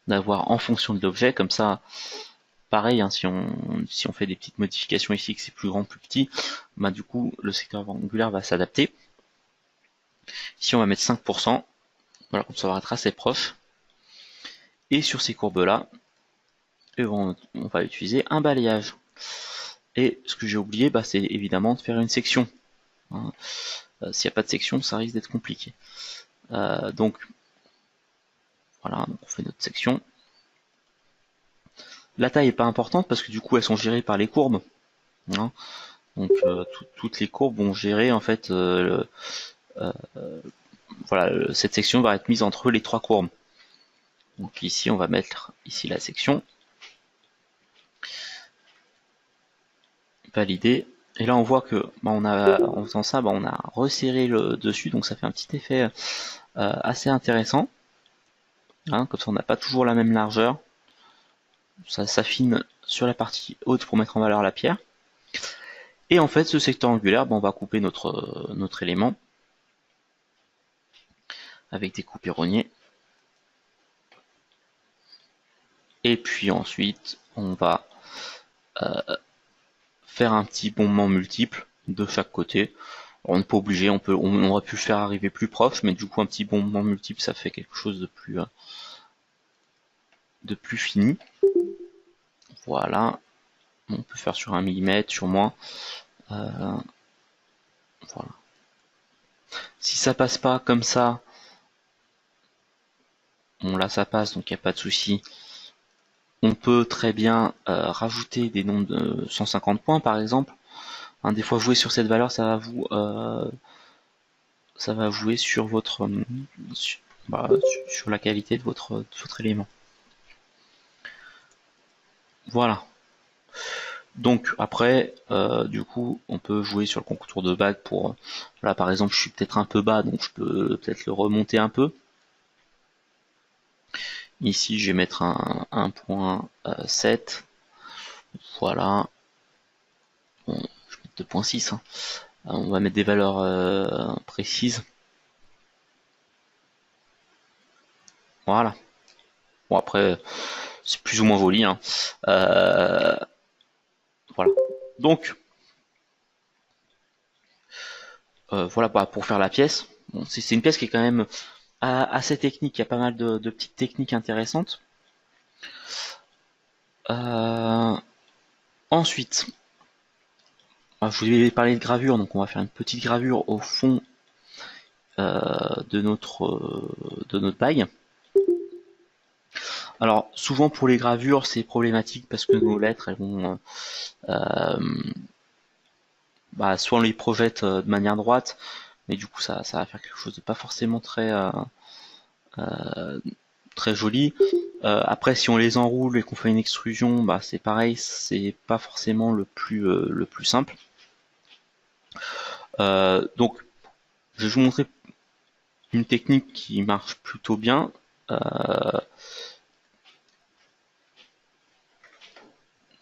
d'avoir en fonction de l'objet, comme ça, pareil, hein, si on fait des petites modifications ici, que c'est plus grand, plus petit, bah du coup le secteur angulaire va s'adapter. Ici on va mettre 5%, voilà, comme ça va être assez proche. Et sur ces courbes là, on va utiliser un balayage. Et ce que j'ai oublié, bah, c'est évidemment de faire une section. Hein. S'il n'y a pas de section, ça risque d'être compliqué. Donc voilà, on fait notre section. La taille est pas importante parce que du coup elles sont gérées par les courbes. Hein. Donc toutes les courbes vont gérer en fait voilà, cette section va être mise entre les trois courbes. Donc ici on va mettre ici la section. Valider. Et là on voit que bah, en faisant ça, bah, on a resserré le dessus, donc ça fait un petit effet assez intéressant. Hein, comme ça on n'a pas toujours la même largeur. Ça s'affine sur la partie haute pour mettre en valeur la pierre. Et en fait ce secteur angulaire, bah, on va couper notre élément avec des coupes erronées. Et puis ensuite on va faire un petit bombement multiple de chaque côté. Alors, on n'est pas obligé, on aurait pu le faire arriver plus proche, mais du coup un petit bombement multiple ça fait quelque chose de plus fini. Voilà, on peut faire sur 1 mm, sur moins. Voilà. Si ça passe pas comme ça, bon là ça passe donc il n'y a pas de souci. On peut très bien rajouter des nombres de 150 points par exemple. Hein, des fois jouer sur cette valeur, ça va jouer sur votre sur la qualité de votre élément. Voilà. Donc après, du coup, on peut jouer sur le contour de bague pour, là par exemple, je suis peut-être un peu bas, donc je peux peut-être le remonter un peu. Ici, je vais mettre un 1.7. Voilà. Bon, je vais mettre 2.6. Hein. On va mettre des valeurs précises. Voilà. Bon après, c'est plus ou moins joli. Hein. Voilà. Donc, voilà pour faire la pièce. Bon, c'est une pièce qui est quand même assez technique. Il y a pas mal de petites techniques intéressantes. Ensuite, je vous ai parlé de gravure, donc on va faire une petite gravure au fond de notre bague. Alors souvent pour les gravures c'est problématique parce que nos lettres elles vont soit on les projette de manière droite, mais du coup ça va faire quelque chose de pas forcément très joli. Après si on les enroule et qu'on fait une extrusion, c'est pareil, c'est pas forcément le plus simple. Donc je vais vous montrer une technique qui marche plutôt bien.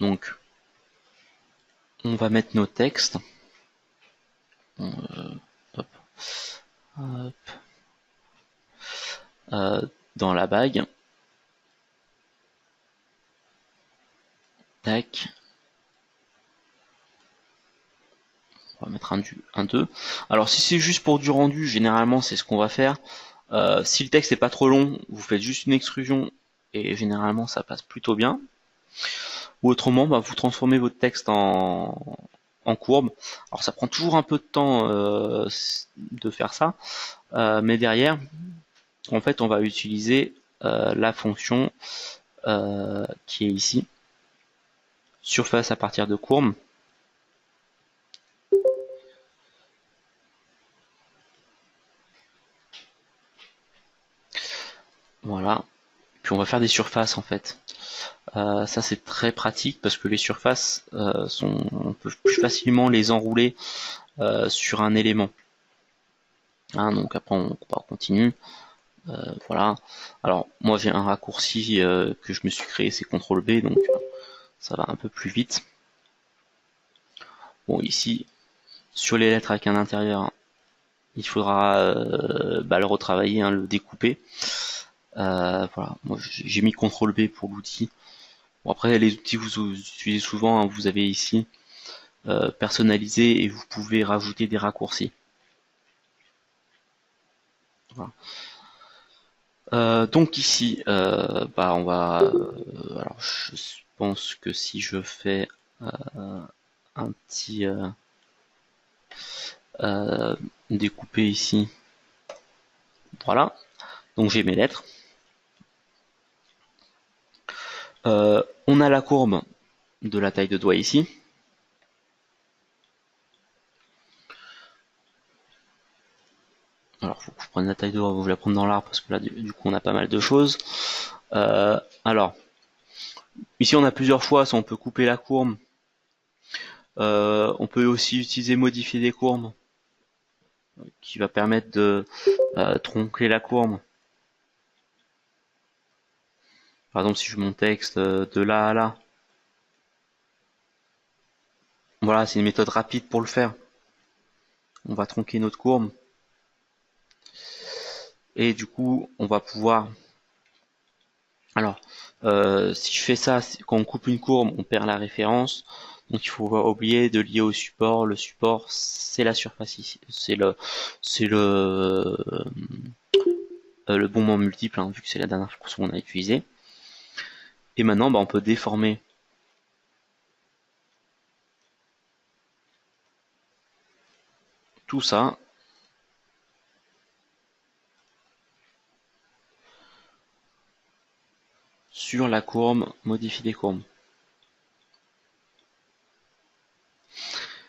Donc on va mettre nos textes. Dans la bague. Tac. On va mettre un 2. Alors si c'est juste pour du rendu, généralement c'est ce qu'on va faire. Si le texte n'est pas trop long, vous faites juste une extrusion et généralement ça passe plutôt bien. Ou autrement, vous transformez votre texte en courbe. Alors ça prend toujours un peu de temps de faire ça, mais derrière, en fait, on va utiliser la fonction qui est ici. Surface à partir de courbe. Voilà. Puis on va faire des surfaces en fait. Ça c'est très pratique parce que les surfaces on peut plus facilement les enrouler sur un élément. Hein, donc après on continue. Voilà. Alors moi j'ai un raccourci que je me suis créé, c'est CTRL B, donc ça va un peu plus vite. Bon ici, sur les lettres avec un intérieur, il faudra le retravailler, hein, le découper. Voilà, moi j'ai mis CTRL B pour l'outil. Bon, après les outils que vous utilisez souvent, hein, vous avez ici personnalisé et vous pouvez rajouter des raccourcis. Voilà. Donc ici, on va. Alors je pense que si je fais un petit découpé ici, voilà. Donc j'ai mes lettres. On a la courbe de la taille de doigt ici. Alors, faut que je prenne la taille de doigt, vous la prendre dans l'arbre parce que là, du coup, on a pas mal de choses. Alors, ici, on a plusieurs choix. On peut couper la courbe. On peut aussi utiliser modifier des courbes, qui va permettre de tronquer la courbe. Par exemple, si je mon texte de là à là. Voilà, c'est une méthode rapide pour le faire. On va tronquer notre courbe. Et du coup, on va pouvoir... Alors, si je fais ça, quand on coupe une courbe, on perd la référence. Donc il faut pas oublier de lier au support. Le support, c'est la surface ici. C'est le bonbon multiple, hein, vu que c'est la dernière fois qu'on a utilisé. Et maintenant, on peut déformer tout ça. Sur la courbe, modifier des courbes.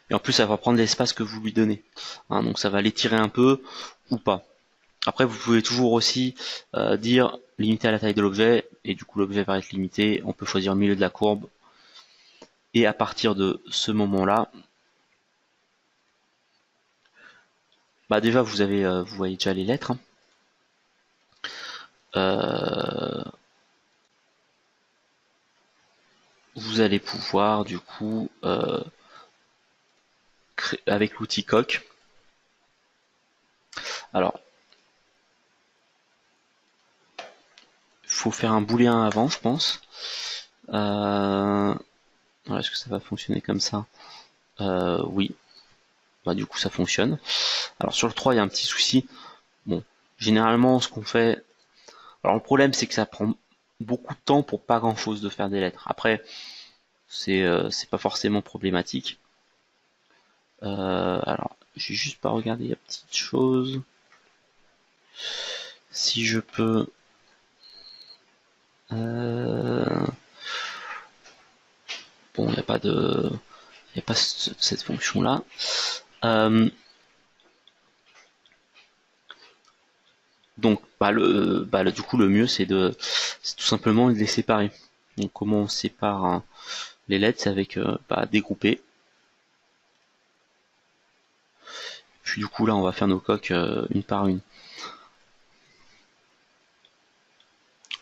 Et en plus, ça va prendre l'espace que vous lui donnez. Hein, donc ça va l'étirer un peu ou pas. Après, vous pouvez toujours aussi dire limiter à la taille de l'objet, et du coup l'objet va être limité. On peut choisir le milieu de la courbe. Et à partir de ce moment-là, déjà vous avez, vous voyez déjà les lettres. Vous allez pouvoir du coup créer avec l'outil coq. Alors, il faut faire un booléen avant, je pense. Est-ce que ça va fonctionner comme ça? Oui. Du coup, ça fonctionne. Alors sur le 3, il y a un petit souci. Bon, généralement, ce qu'on fait... Alors le problème, c'est que ça prend beaucoup de temps pour pas grand-chose de faire des lettres. Après, c'est pas forcément problématique. Alors, j'ai juste pas regardé la petite chose. Si je peux... Bon, il n'y a pas de... Il n'y a pas cette fonction-là. Donc, du coup, le mieux, c'est tout simplement de les séparer. Donc, comment on sépare les lettres? C'est avec dégrouper. Puis du coup, là, on va faire nos coques une par une.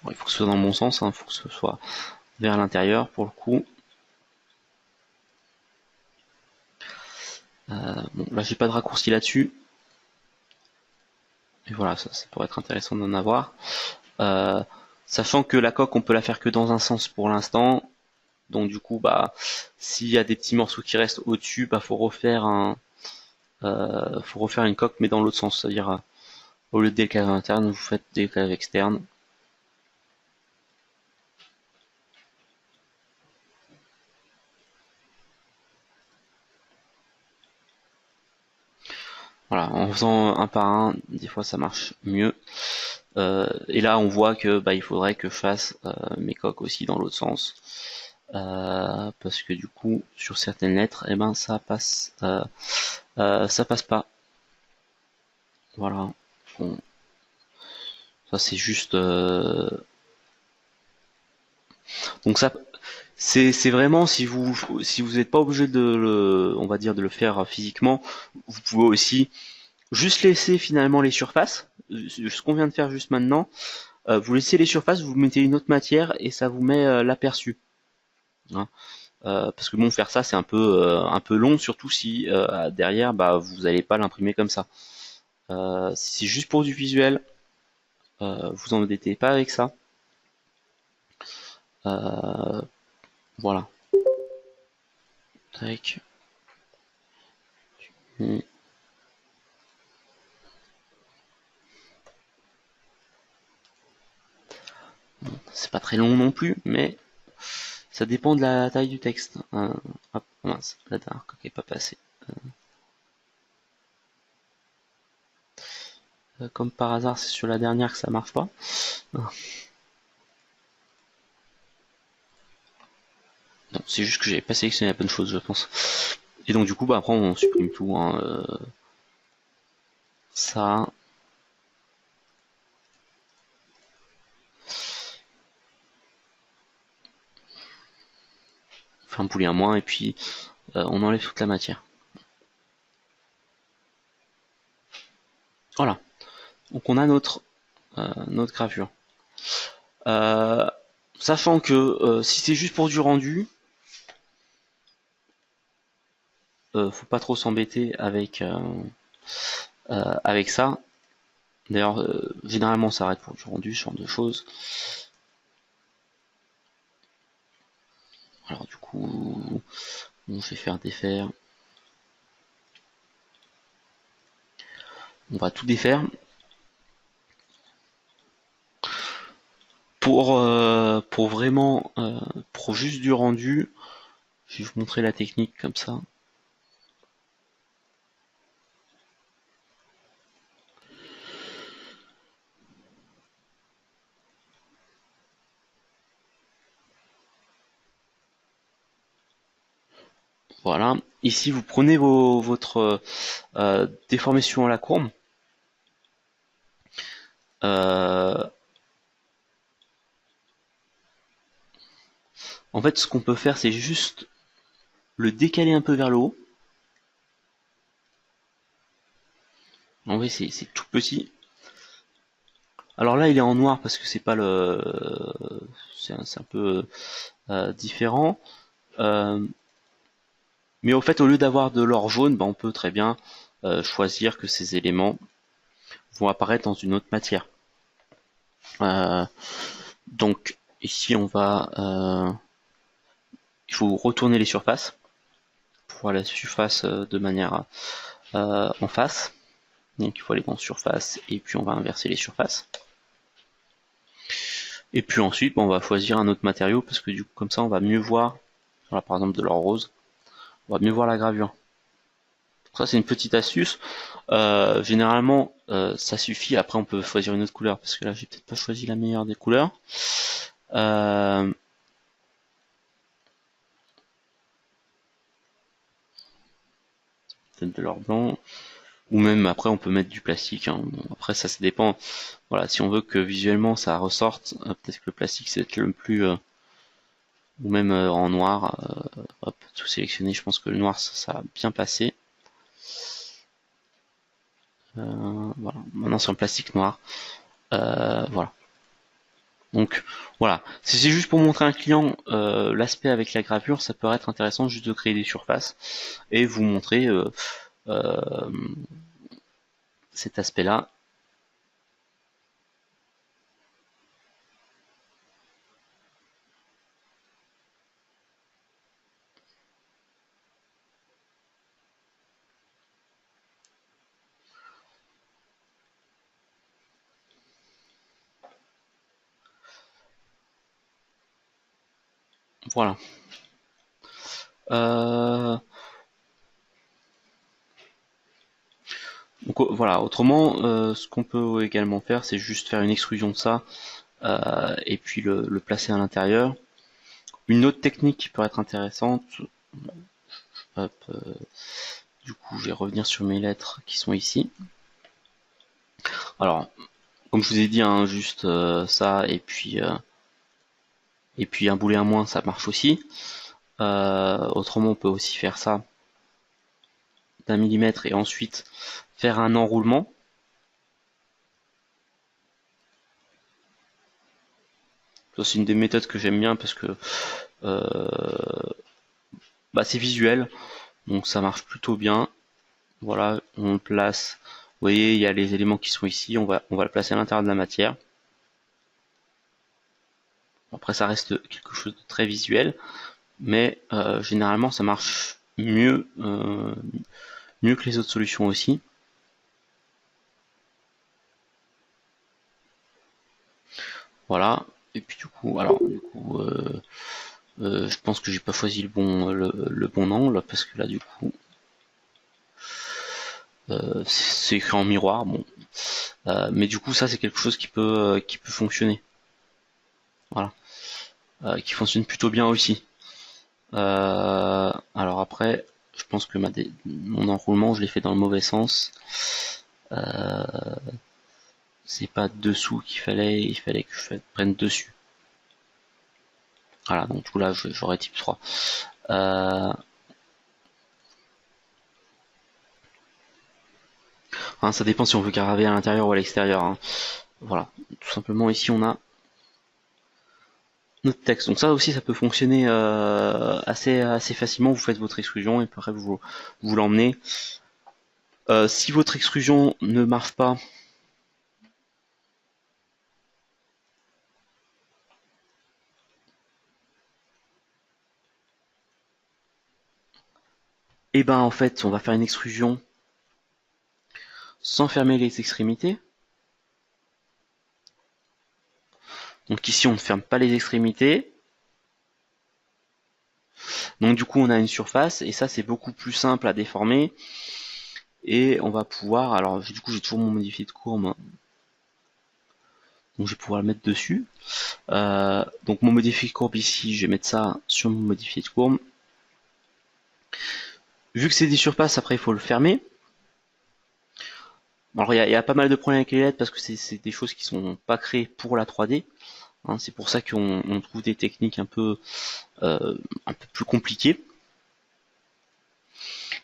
Bon, il faut que ce soit dans le bon sens, il faut que ce soit vers l'intérieur pour le coup. Bon, là, j'ai pas de raccourci là-dessus. Et voilà, ça pourrait être intéressant d'en avoir. Sachant que la coque, on peut la faire que dans un sens pour l'instant. Donc du coup, s'il y a des petits morceaux qui restent au-dessus, faut refaire une coque, mais dans l'autre sens. C'est-à-dire, au lieu de décalage interne, vous faites décalage externe. Voilà, en faisant un par un, des fois ça marche mieux. Et là, on voit que il faudrait que je fasse mes coques aussi dans l'autre sens. Parce que du coup, sur certaines lettres, ça passe pas. Voilà. Bon, ça c'est juste. Donc ça, c'est vraiment si vous n'êtes pas obligé de on va dire de le faire physiquement, vous pouvez aussi juste laisser finalement les surfaces, ce qu'on vient de faire juste maintenant. Vous laissez les surfaces, vous mettez une autre matière et ça vous met l'aperçu. Hein. Parce que bon, faire ça c'est un peu long, surtout si derrière vous n'allez pas l'imprimer comme ça. Si c'est juste pour du visuel, vous embêtez pas avec ça. Euh, voilà. Tac. Hmm. C'est pas très long non plus, mais ça dépend de la taille du texte. Hop, mince, la dernière coque est pas passée. Comme par hasard, c'est sur la dernière que ça marche pas. Non, c'est juste que j'avais pas sélectionné la bonne chose, je pense. Et donc du coup, après on supprime tout. Hein, ça, on fait un poulet à moins et puis on enlève toute la matière. Voilà. Donc on a notre gravure. Euh, Sachant que si c'est juste pour du rendu, faut pas trop s'embêter avec ça. D'ailleurs, généralement, ça arrête pour du rendu, ce genre de choses. Alors du coup, bon, je vais faire défaire. On va tout défaire. Pour vraiment, pour juste du rendu, je vais vous montrer la technique comme ça. Voilà. Ici, vous prenez votre déformation à la courbe. Euh, En fait, ce qu'on peut faire, c'est juste le décaler un peu vers le haut. En vrai, c'est tout petit. Alors là, il est en noir parce que c'est pas le, c'est un peu différent. Euh, mais au fait, au lieu d'avoir de l'or jaune, on peut très bien choisir que ces éléments vont apparaître dans une autre matière. Euh, donc ici, il faut retourner les surfaces pour voir la surface de manière en face. Donc il faut aller dans surface et puis on va inverser les surfaces. Et puis ensuite, on va choisir un autre matériau parce que du coup, comme ça, on va mieux voir, voilà, par exemple de l'or rose, on va mieux voir la gravure. Donc ça, c'est une petite astuce. Généralement, ça suffit. Après, on peut choisir une autre couleur parce que là, j'ai peut-être pas choisi la meilleure des couleurs. Euh, Peut-être de l'or blanc. Ou même après, on peut mettre du plastique. Hein. Bon, après, ça dépend. Voilà, si on veut que visuellement ça ressorte, peut-être que le plastique c'est le plus, ou même en noir. Hop, tout sélectionner. Je pense que le noir ça va bien passer. Voilà. Maintenant c'est en plastique noir. Voilà. Donc voilà. Si c'est juste pour montrer à un client l'aspect avec la gravure, ça peut être intéressant juste de créer des surfaces et vous montrer euh, cet aspect-là. Voilà. Euh, Donc voilà, autrement, ce qu'on peut également faire, c'est juste faire une extrusion de ça, et puis le placer à l'intérieur. Une autre technique qui peut être intéressante, hop, du coup je vais revenir sur mes lettres qui sont ici. Alors, comme je vous ai dit, hein, juste ça, et puis un boulet à moins, ça marche aussi. Autrement, on peut aussi faire ça d'1 mm et ensuite faire un enroulement. Ça, c'est une des méthodes que j'aime bien parce que c'est visuel, donc ça marche plutôt bien. Voilà, on le place. Vous voyez, il y a les éléments qui sont ici. On va le placer à l'intérieur de la matière. Après, ça reste quelque chose de très visuel, mais généralement, ça marche mieux que les autres solutions aussi. Voilà. Et puis du coup, je pense que j'ai pas choisi le bon angle parce que là, du coup, c'est écrit en miroir. Bon, mais du coup, ça, c'est quelque chose qui peut fonctionner. Voilà, qui fonctionne plutôt bien aussi. Alors après, je pense que mon enroulement, je l'ai fait dans le mauvais sens. C'est pas dessous il fallait que je prenne dessus. Voilà, donc tout là, j'aurais type 3. Ça dépend si on veut graver à l'intérieur ou à l'extérieur. Hein. Voilà, tout simplement ici on a notre texte. Donc ça aussi, ça peut fonctionner assez facilement. Vous faites votre extrusion et puis après vous l'emmenez. Si votre extrusion ne marche pas, et ben en fait, on va faire une extrusion sans fermer les extrémités. Donc ici, on ne ferme pas les extrémités. Donc du coup, on a une surface et ça, c'est beaucoup plus simple à déformer. Et on va pouvoir, alors du coup, j'ai toujours mon modifié de courbe. Donc je vais pouvoir le mettre dessus. Donc mon modifié de courbe ici, je vais mettre ça sur mon modifié de courbe. Vu que c'est des surfaces, après il faut le fermer. Alors il y a pas mal de problèmes avec les lettres parce que c'est des choses qui sont pas créées pour la 3D. Hein, c'est pour ça qu'on trouve des techniques un peu plus compliquées.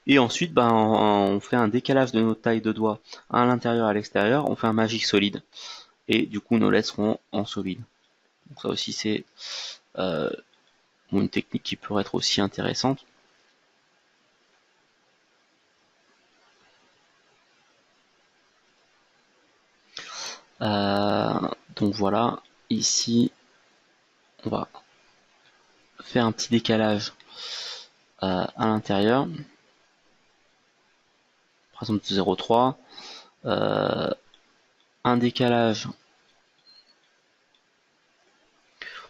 Et ensuite, on fait un décalage de notre taille de doigt à l'intérieur et à l'extérieur. On fait un magique solide. Et du coup, nos lettres seront en solide. Donc ça aussi, c'est une technique qui peut être aussi intéressante. Donc voilà, ici, on va faire un petit décalage à l'intérieur. Par exemple, de 0,3. Un décalage.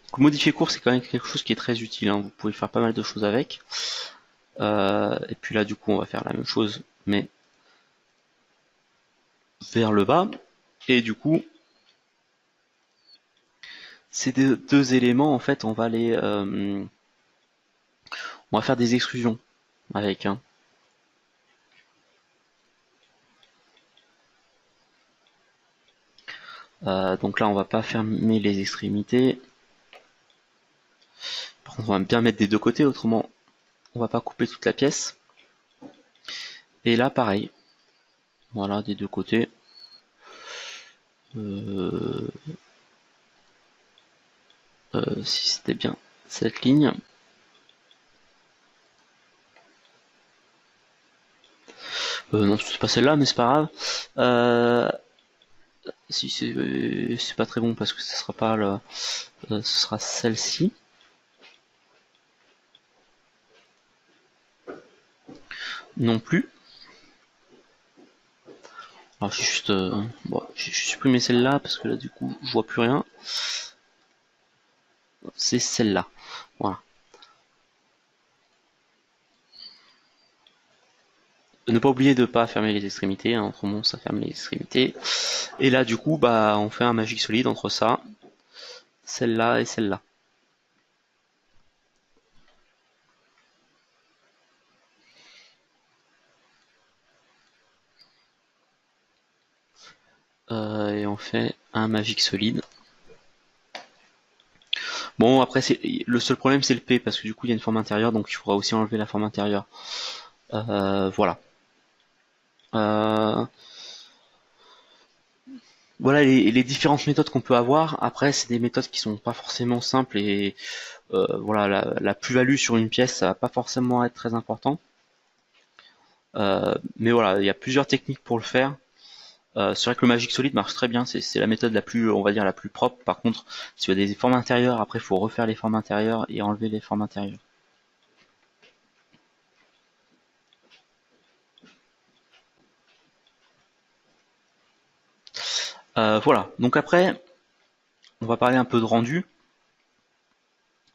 Donc, modifier court, c'est quand même quelque chose qui est très utile. Hein. Vous pouvez faire pas mal de choses avec. Et puis là, du coup, on va faire la même chose, mais vers le bas. Et du coup, ces deux éléments, en fait, on va faire des extrusions avec. Hein. Donc là, on va pas fermer les extrémités. Par contre, on va bien mettre des deux côtés, autrement, on va pas couper toute la pièce. Et là, pareil. Voilà, des deux côtés. Si c'était bien cette ligne. Non, c'est pas celle-là, mais c'est pas grave. Si c'est pas très bon parce que ce sera pas ce sera celle-ci. Non plus. Alors j'ai juste j'ai supprimé celle-là parce que là du coup je vois plus rien. C'est celle-là. Voilà. Ne pas oublier de pas fermer les extrémités, hein, autrement ça ferme les extrémités. Et là du coup bah on fait un Magic Solid entre ça, celle-là et celle-là. Et on fait un Magic Solid. Bon après le seul problème c'est le P parce que du coup il y a une forme intérieure donc il faudra aussi enlever la forme intérieure. Voilà. Euh, voilà les différentes méthodes qu'on peut avoir. Après c'est des méthodes qui sont pas forcément simples et voilà la plus-value sur une pièce ça va pas forcément être très important. Mais voilà il y a plusieurs techniques pour le faire. C'est vrai que le Magic Solid marche très bien, c'est la méthode la plus, on va dire, la plus propre. Par contre, s'il y a des formes intérieures, après il faut refaire les formes intérieures et enlever les formes intérieures. Voilà, donc après, on va parler un peu de rendu.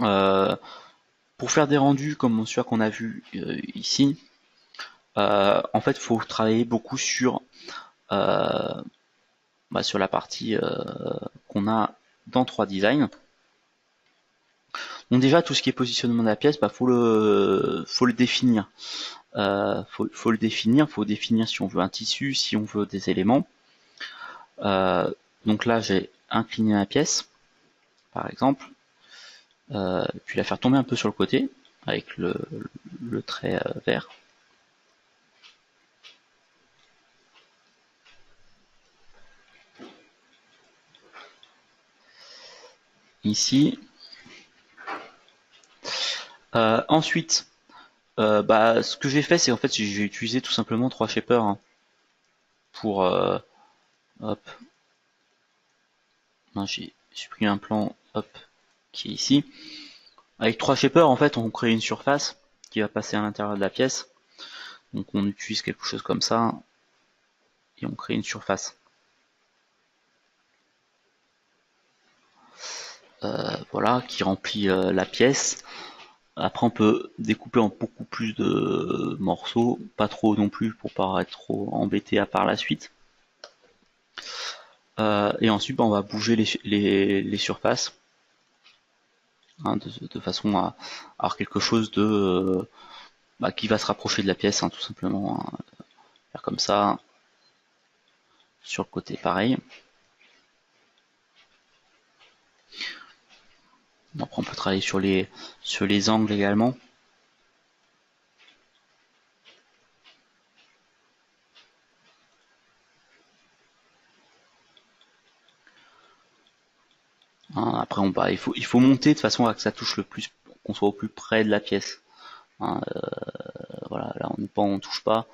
Euh, pour faire des rendus comme celui qu'on a vu ici, en fait, il faut travailler beaucoup euh, sur la partie qu'on a dans 3 Design. Donc déjà, tout ce qui est positionnement de la pièce, faut le définir. Faut le définir, faut définir si on veut un tissu, si on veut des éléments. Donc là, j'ai incliné la pièce, par exemple, puis la faire tomber un peu sur le côté avec le trait vert. Ici. Ensuite, ce que j'ai fait, c'est en fait j'ai utilisé tout simplement 3 shapers hein, pour hop. J'ai pris un plan hop qui est ici. Avec 3 shapers, en fait, on crée une surface qui va passer à l'intérieur de la pièce. Donc on utilise quelque chose comme ça et on crée une surface. Voilà, qui remplit la pièce. Après on peut découper en beaucoup plus de morceaux, pas trop non plus pour pas être trop embêté à par la suite. Et ensuite on va bouger les surfaces hein, de façon à avoir quelque chose de qui va se rapprocher de la pièce, hein, tout simplement. Hein. Faire comme ça, sur le côté pareil. Après on peut travailler sur les angles également. Hein, après il faut monter de façon à que ça touche le plus, qu'on soit au plus près de la pièce. Hein, voilà, là on touche pas.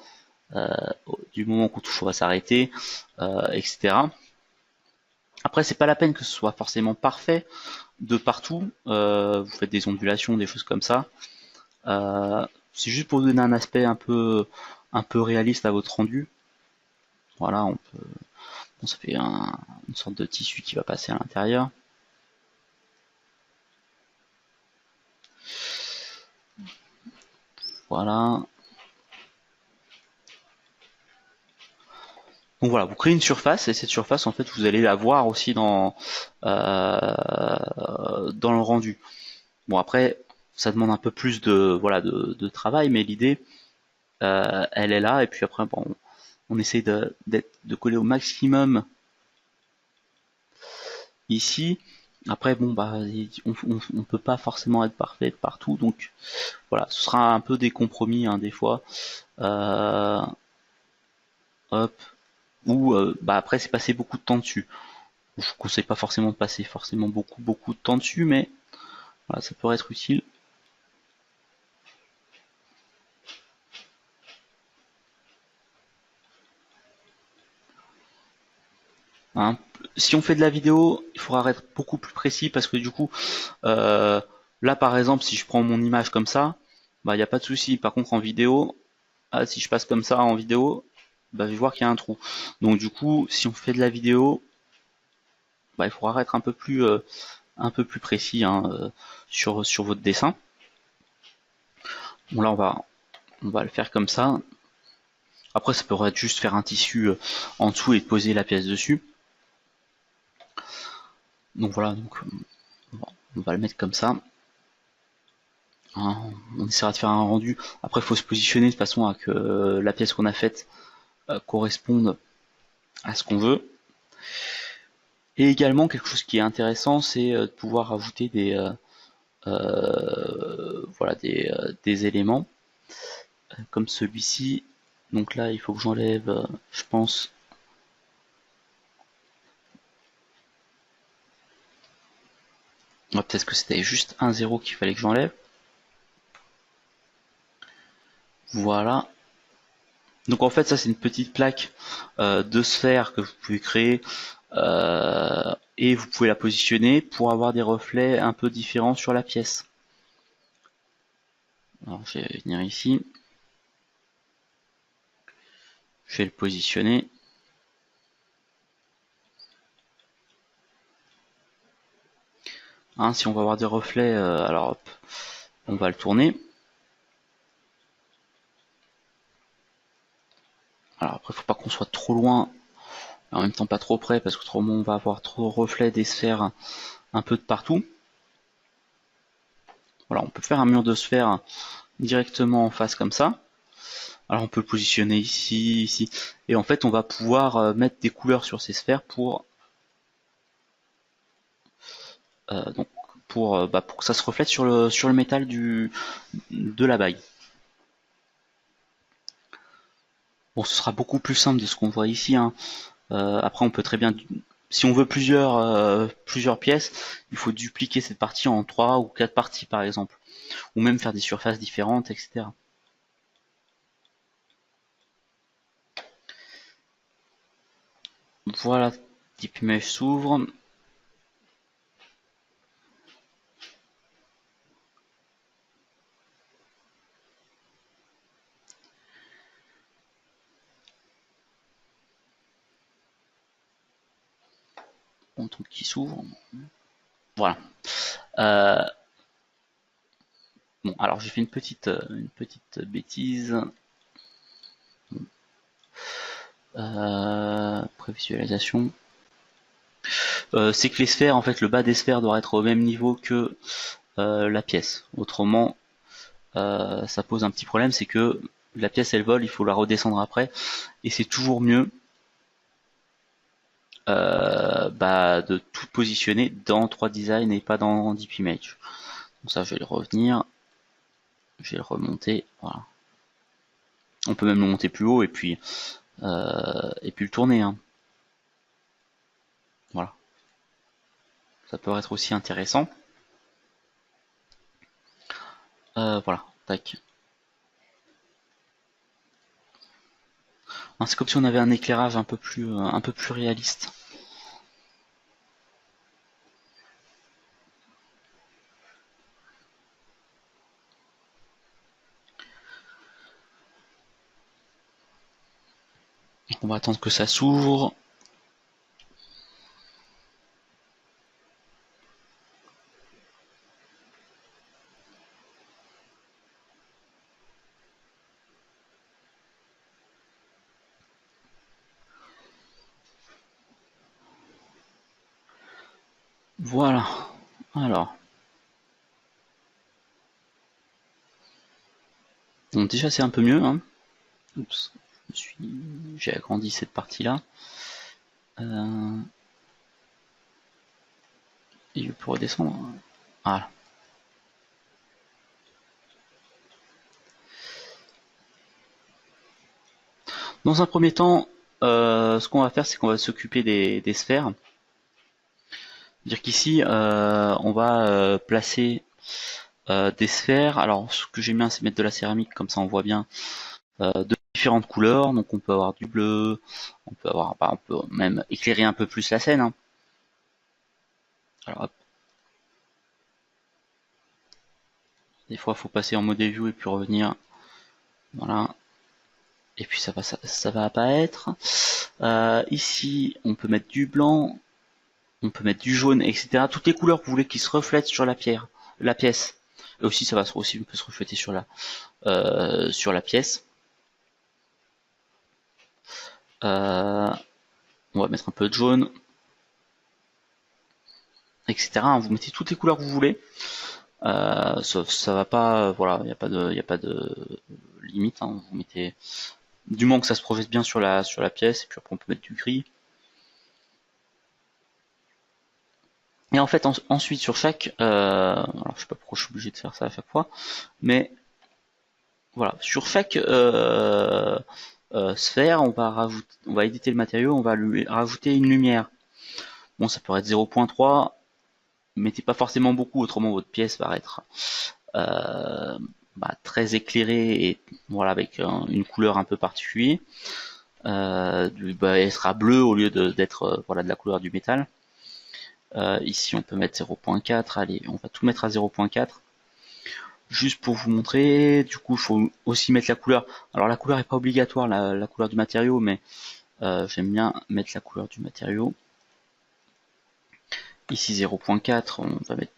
Du moment qu'on touche, on va s'arrêter, etc. Après, c'est pas la peine que ce soit forcément parfait de partout. Vous faites des ondulations, des choses comme ça. C'est juste pour donner un aspect un peu réaliste à votre rendu. Voilà, ça fait une sorte de tissu qui va passer à l'intérieur. Voilà. Donc voilà, vous créez une surface et cette surface, en fait, vous allez la voir aussi dans le rendu. Bon après, ça demande un peu plus de travail, mais l'idée, elle est là. Et puis après, bon, on essaie de coller au maximum ici. Après, bon, on peut pas forcément être parfait partout, donc voilà, ce sera un peu des compromis hein, des fois. Euh, hop. Ou après, c'est passer beaucoup de temps dessus. Je vous conseille pas forcément de passer forcément beaucoup de temps dessus, mais voilà, ça pourrait être utile. Hein. Si on fait de la vidéo, il faudra être beaucoup plus précis parce que du coup, là par exemple, si je prends mon image comme ça, il n'y a pas de souci. Par contre, en vidéo, si je passe comme ça en vidéo, je vais voir qu'il y a un trou. Donc du coup, si on fait de la vidéo, il faudra être un peu plus précis hein, sur votre dessin. Bon là, on va le faire comme ça. Après, ça pourrait être juste faire un tissu en dessous et poser la pièce dessus. Donc voilà, donc on va le mettre comme ça. Hein, on essaiera de faire un rendu. Après, il faut se positionner de façon à que la pièce qu'on a faite corresponde à ce qu'on veut. Et également, quelque chose qui est intéressant, c'est de pouvoir ajouter voilà, des éléments comme celui-ci. Donc là, il faut que j'enlève, je pense, peut-être que c'était juste un 0 qu'il fallait que j'enlève. Voilà. Donc en fait, ça c'est une petite plaque de sphère que vous pouvez créer et vous pouvez la positionner pour avoir des reflets un peu différents sur la pièce. Alors je vais venir ici. Je vais le positionner. Hein, si on va avoir des reflets, alors hop, on va le tourner. Alors après, faut pas qu'on soit trop loin, en même temps pas trop près, parce qu'autrement on va avoir trop de reflets des sphères un peu de partout. Voilà, on peut faire un mur de sphère directement en face comme ça. Alors on peut le positionner ici, ici, et en fait on va pouvoir mettre des couleurs sur ces sphères pour donc pour que ça se reflète sur le métal de la bague. Bon, ce sera beaucoup plus simple de ce qu'on voit ici, hein. Après on peut très bien, si on veut plusieurs pièces, il faut dupliquer cette partie en 3 ou 4 parties par exemple, ou même faire des surfaces différentes, etc. Voilà, type image s'ouvre. Bon, truc qui s'ouvre. Voilà. Bon, alors j'ai fait une petite bêtise. Prévisualisation. C'est que les sphères, en fait, le bas des sphères doit être au même niveau que la pièce. Autrement, ça pose un petit problème, c'est que la pièce elle vole, il faut la redescendre après, et c'est toujours mieux de tout positionner dans 3Design et pas dans Deep Image. Donc ça, je vais le revenir, je vais le remonter, voilà. On peut même le monter plus haut et puis le tourner, hein. Voilà. Ça peut être aussi intéressant. Voilà, tac. C'est comme si on avait un éclairage un peu plus réaliste. On va attendre que ça s'ouvre. Voilà. Alors. Donc déjà c'est un peu mieux, hein. Oups. J'ai agrandi cette partie-là. Et je peux redescendre. Voilà. Dans un premier temps, ce qu'on va faire, c'est qu'on va s'occuper des sphères. C'est-à-dire qu'ici, on va placer des sphères. Alors, ce que j'aime bien, c'est mettre de la céramique, comme ça on voit bien, de différentes couleurs. Donc, on peut avoir du bleu, on peut même éclairer un peu plus la scène, hein. Alors, hop. Des fois, il faut passer en mode view et puis revenir. Voilà. Et puis ça va apparaître. Ici, on peut mettre du blanc, on peut mettre du jaune, etc. Toutes les couleurs que vous voulez qui se reflètent sur la pièce. Et aussi, ça va aussi peut se refléter sur la pièce. On va mettre un peu de jaune, etc. Vous mettez toutes les couleurs que vous voulez. Ça va pas, voilà, il n'y a pas de limite. Vous mettez du moment que ça se projette bien sur la pièce, et puis après on peut mettre du gris. Et en fait, ensuite sur chaque, alors je sais pas pourquoi je suis obligé de faire ça à chaque fois, mais voilà, sur chaque sphère, on va éditer le matériau, on va lui rajouter une lumière. Bon, ça peut être 0.3, mettez pas forcément beaucoup, autrement votre pièce va être très éclairée et voilà avec une couleur un peu particulière. Elle sera bleue au lieu d'être voilà de la couleur du métal. Ici on peut mettre 0.4, allez on va tout mettre à 0.4 juste pour vous montrer. Du coup il faut aussi mettre la couleur, alors la couleur est pas obligatoire, la couleur du matériau, mais j'aime bien mettre la couleur du matériau. Ici 0.4, on va mettre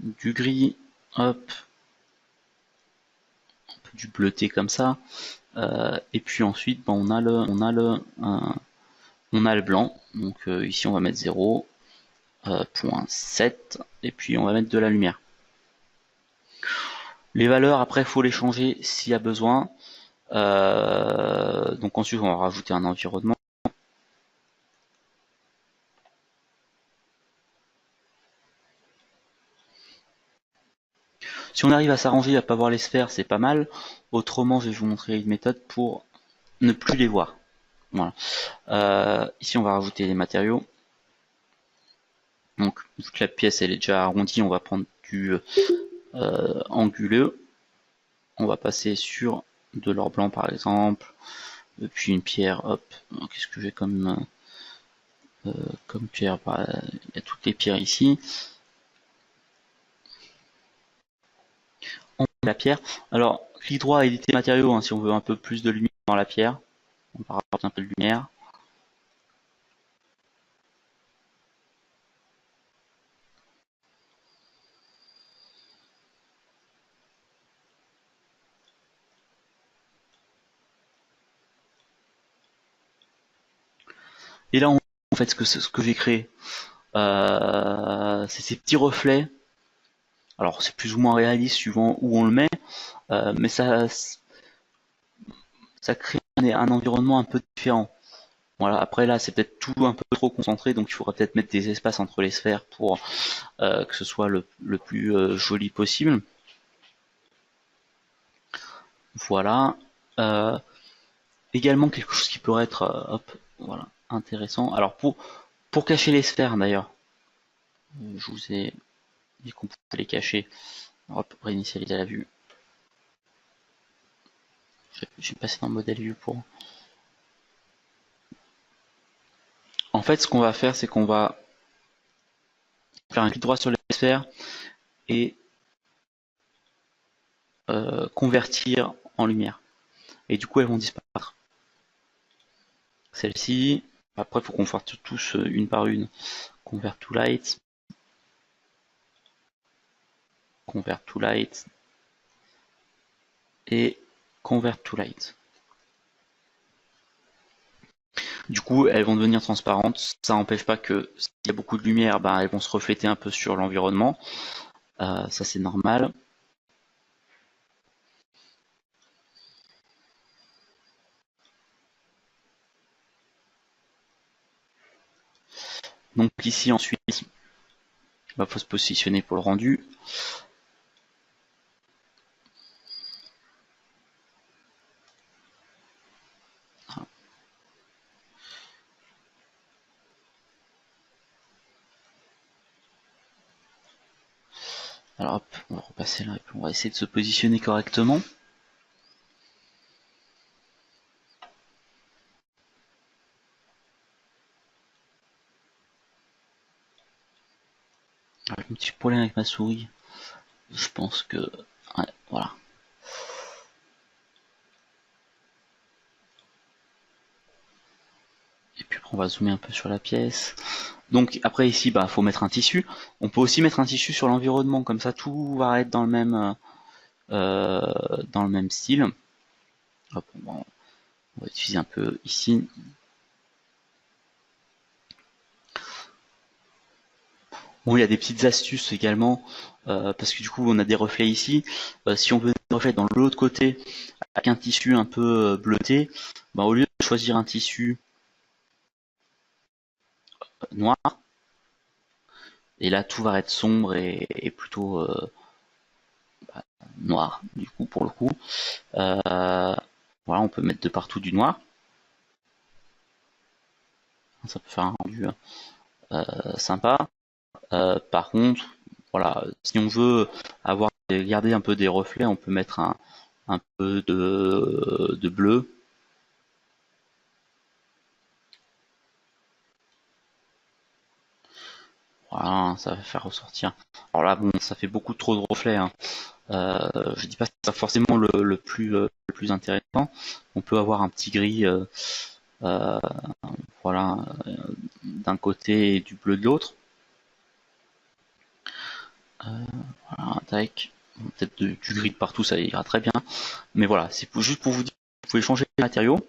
du gris, hop, un peu du bleuté comme ça, et puis ensuite on a le blanc, donc ici on va mettre 0.7 et puis on va mettre de la lumière. Les valeurs après faut les changer s'il y a besoin. Donc ensuite on va rajouter un environnement. Si on arrive à s'arranger à pas voir les sphères, c'est pas mal. Autrement, je vais vous montrer une méthode pour ne plus les voir. Voilà. Ici on va rajouter les matériaux. Donc vu que la pièce elle est déjà arrondie, on va prendre du anguleux. On va passer sur de l'or blanc par exemple, puis une pierre, hop, qu'est-ce que j'ai comme pierre, il y a toutes les pierres ici. On met la pierre, alors clic droit à éditer matériaux, si on veut un peu plus de lumière dans la pierre, on va rajouter un peu de lumière. Et là en fait ce que j'ai créé, c'est ces petits reflets. Alors c'est plus ou moins réaliste suivant où on le met, mais ça crée un environnement un peu différent. Voilà, après là c'est peut-être tout un peu trop concentré, donc il faudra peut-être mettre des espaces entre les sphères pour que ce soit le plus joli possible. Voilà. Également quelque chose qui pourrait être hop, voilà, intéressant. Alors pour cacher les sphères d'ailleurs, je vous ai dit qu'on pouvait les cacher. Hop, réinitialiser la vue. Je vais passer dans modèle vue pour. En fait, ce qu'on va faire, c'est qu'on va faire un clic droit sur les sphères et convertir en lumière. Et du coup, elles vont disparaître. Celle-ci, après, il faut qu'on fasse tous une par une. Convert to light. Convert to light. Et convert to light. Du coup, elles vont devenir transparentes. Ça n'empêche pas que s'il y a beaucoup de lumière, elles vont se refléter un peu sur l'environnement. Ça, c'est normal. Donc ici, ensuite, il faut se positionner pour le rendu. Alors hop, on va repasser là et puis on va essayer de se positionner correctement. J'ai un petit problème avec ma souris. Je pense que... Ouais, voilà. Et puis après on va zoomer un peu sur la pièce. Donc après ici, faut mettre un tissu. On peut aussi mettre un tissu sur l'environnement, comme ça tout va être dans le même style. Hop, on On va utiliser un peu ici. Bon, il y a des petites astuces également, parce que du coup on a des reflets ici. Si on veut des reflets dans l'autre côté, avec un tissu un peu bleuté, bah, au lieu de choisir un tissu noir, et là tout va être sombre et plutôt noir, du coup pour le coup. Voilà, on peut mettre de partout du noir. Ça peut faire un rendu sympa. Par contre, voilà, si on veut garder un peu des reflets, on peut mettre un peu de bleu. Voilà, ça va faire ressortir. Alors là, bon, ça fait beaucoup trop de reflets, hein. Je dis pas que c'est forcément le plus intéressant. On peut avoir un petit gris, euh, voilà, d'un côté et du bleu de l'autre. Voilà, tac. Peut-être du gris de partout, ça ira très bien. Mais voilà, c'est juste pour vous dire, vous pouvez changer les matériaux.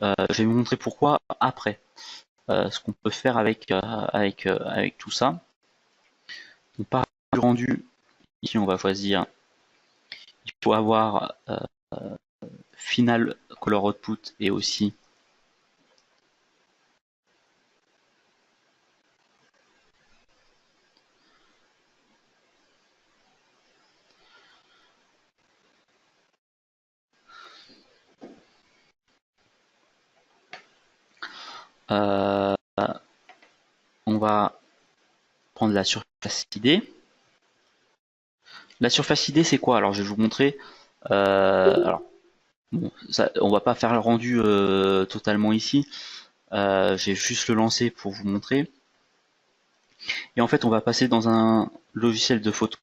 Je vais vous montrer pourquoi après. Ce qu'on peut faire avec tout ça. Donc, par du rendu, ici on va choisir, il faut avoir Final Color Output et aussi euh, on va prendre la surface idée. La surface idée c'est quoi? Alors je vais vous montrer. Alors bon, ça, on va pas faire le rendu totalement ici. Je vais juste le lancer pour vous montrer. Et en fait on va passer dans un logiciel de photo.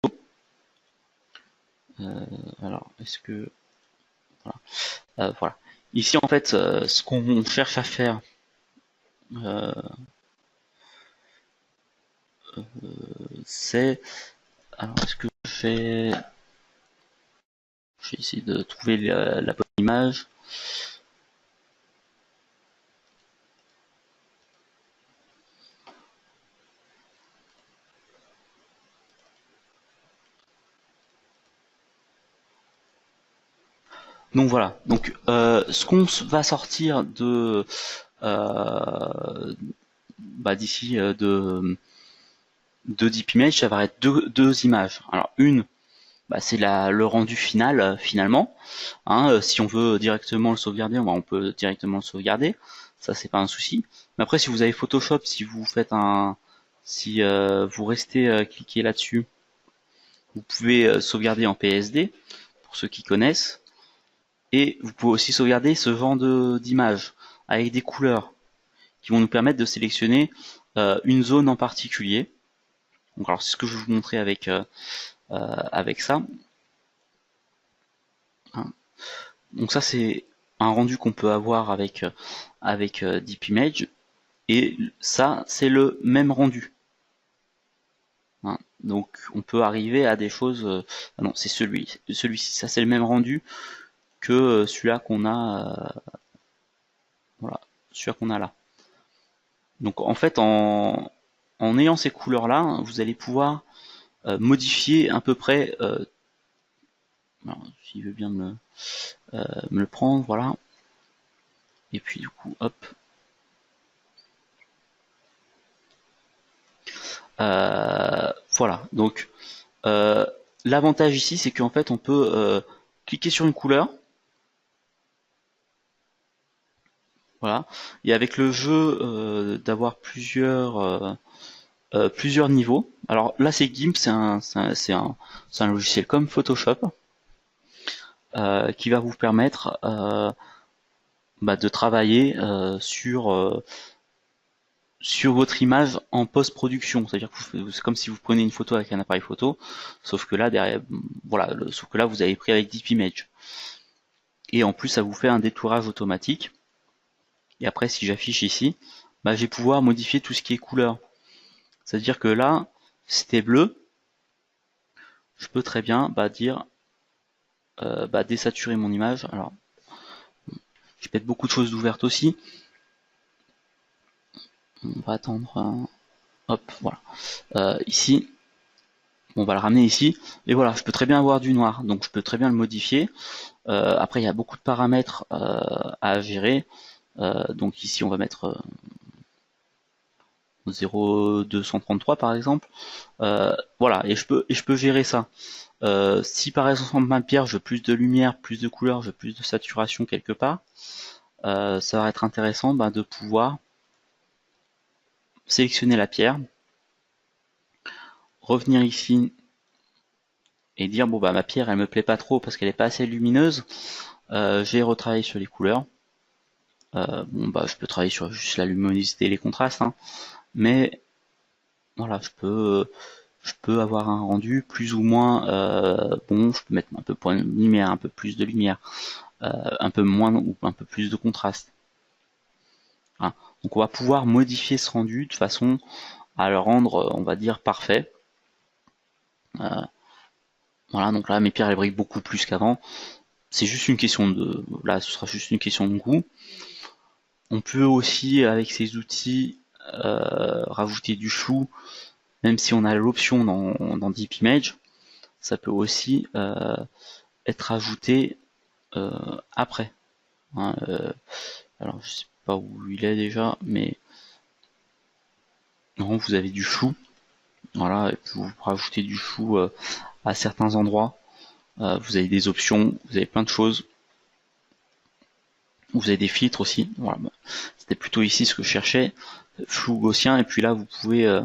Alors est-ce que voilà. Ici en fait ce qu'on cherche à faire euh, c'est, alors est-ce que je vais essayer de trouver la bonne image. Donc voilà. Donc ce qu'on va sortir de d'ici de Deep Image, ça va être deux images. Alors une, c'est le rendu final finalement. Hein, si on veut directement le sauvegarder, on peut directement le sauvegarder. Ça c'est pas un souci. Mais après si vous avez Photoshop, si vous restez cliqué là-dessus, vous pouvez sauvegarder en PSD pour ceux qui connaissent. Et vous pouvez aussi sauvegarder ce genre d'images avec des couleurs qui vont nous permettre de sélectionner une zone en particulier. Donc alors c'est ce que je vais vous montrer avec ça. Hein. Donc ça c'est un rendu qu'on peut avoir avec Deep Image. Et ça c'est le même rendu. Hein. Donc on peut arriver à des choses. Ah non, c'est celui-ci. Ça c'est le même rendu que celui-là qu'on a. Voilà, celui-là qu'on a là. Donc en fait, en ayant ces couleurs-là, vous allez pouvoir modifier à peu près. Alors, s'il veut bien me le prendre, voilà. Et puis du coup, hop. Voilà. Donc l'avantage ici, c'est qu'en fait, on peut cliquer sur une couleur. Voilà. Et avec le jeu d'avoir plusieurs niveaux. Alors là, c'est GIMP, c'est un logiciel comme Photoshop qui va vous permettre de travailler sur votre image en post-production. C'est-à-dire que c'est comme si vous prenez une photo avec un appareil photo, sauf que là derrière, voilà, sauf que là vous avez pris avec Deep Image. Et en plus, ça vous fait un détourage automatique. Et après, si j'affiche ici, je vais pouvoir modifier tout ce qui est couleur. C'est-à-dire que là, c'était bleu, je peux très bien dire désaturer mon image. Alors, J'ai peut-être beaucoup de choses ouvertes aussi. On va attendre. Hop, voilà. Ici, on va le ramener ici. Et voilà, je peux très bien avoir du noir, donc je peux très bien le modifier. Après, il y a beaucoup de paramètres à gérer. Donc ici, on va mettre 0,233 par exemple. Voilà, et je peux gérer ça. Si par exemple ma pierre, je veux plus de lumière, plus de couleur, je veux plus de saturation quelque part, ça va être intéressant de pouvoir sélectionner la pierre, revenir ici et dire bon ma pierre elle me plaît pas trop parce qu'elle est pas assez lumineuse, je vais retravailler sur les couleurs. Je peux travailler sur juste la luminosité et les contrastes, hein, mais voilà, je peux avoir un rendu plus ou moins bon. Je peux mettre un peu moins de lumière, un peu plus de lumière, un peu moins ou un peu plus de contraste. Hein. Donc on va pouvoir modifier ce rendu de façon à le rendre, on va dire, parfait. Voilà, donc là mes pierres elles brillent beaucoup plus qu'avant. C'est juste une question de, là ce sera juste une question de goût. On peut aussi avec ces outils rajouter du flou, même si on a l'option dans Deep Image, ça peut aussi être ajouté après. Hein, alors je sais pas où il est déjà, mais non, vous avez du flou. Voilà, et puis vous rajoutez du flou à certains endroits. Vous avez des options, vous avez plein de choses. Vous avez des filtres aussi. Voilà, c'était plutôt ici ce que je cherchais. Flou gaussien, et puis là vous pouvez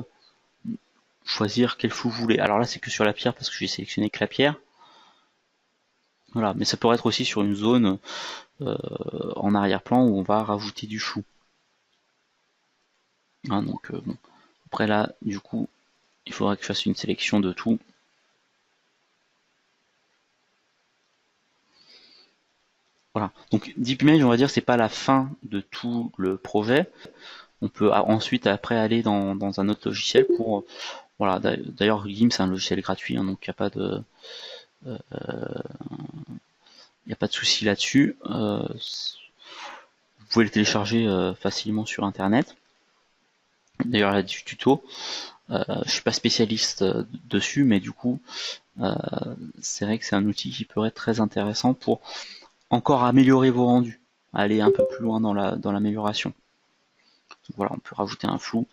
choisir quel flou vous voulez. Alors là c'est que sur la pierre parce que j'ai sélectionné que la pierre. Voilà, mais ça pourrait être aussi sur une zone en arrière-plan où on va rajouter du flou. Hein, donc bon. Après là, du coup, il faudra que je fasse une sélection de tout. Voilà. Donc Deep Image, on va dire, c'est pas la fin de tout le projet. On peut ensuite après aller dans un autre logiciel pour voilà. D'ailleurs, GIMP c'est un logiciel gratuit, hein, donc il n'y a pas de souci là-dessus. Vous pouvez le télécharger facilement sur internet. D'ailleurs, il y a du tuto. Je suis pas spécialiste dessus, mais du coup, c'est vrai que c'est un outil qui peut être très intéressant pour encore améliorer vos rendus, aller un peu plus loin dans l'amélioration. Voilà, on peut rajouter un flou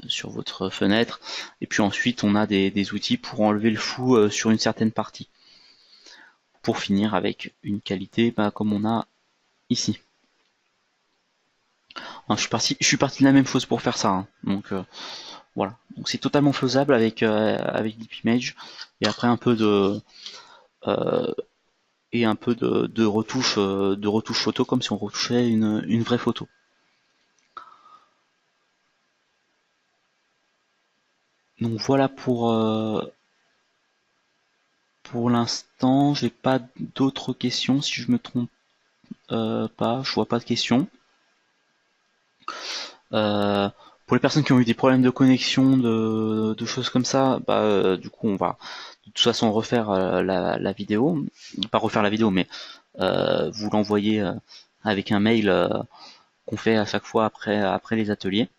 sur votre fenêtre, et puis ensuite on a des outils pour enlever le flou sur une certaine partie, pour finir avec une qualité comme on a ici. Hein, je suis parti de la même chose pour faire ça, hein. Donc voilà, donc c'est totalement faisable avec Deep Image, et après un peu de retouche photo, comme si on retouchait une vraie photo. Donc voilà pour l'instant. J'ai pas d'autres questions, si je me trompe pas, je vois pas de questions. Pour les personnes qui ont eu des problèmes de connexion, de choses comme ça, du coup on va de toute façon refaire la vidéo, pas refaire la vidéo, mais vous l'envoyer avec un mail qu'on fait à chaque fois après les ateliers.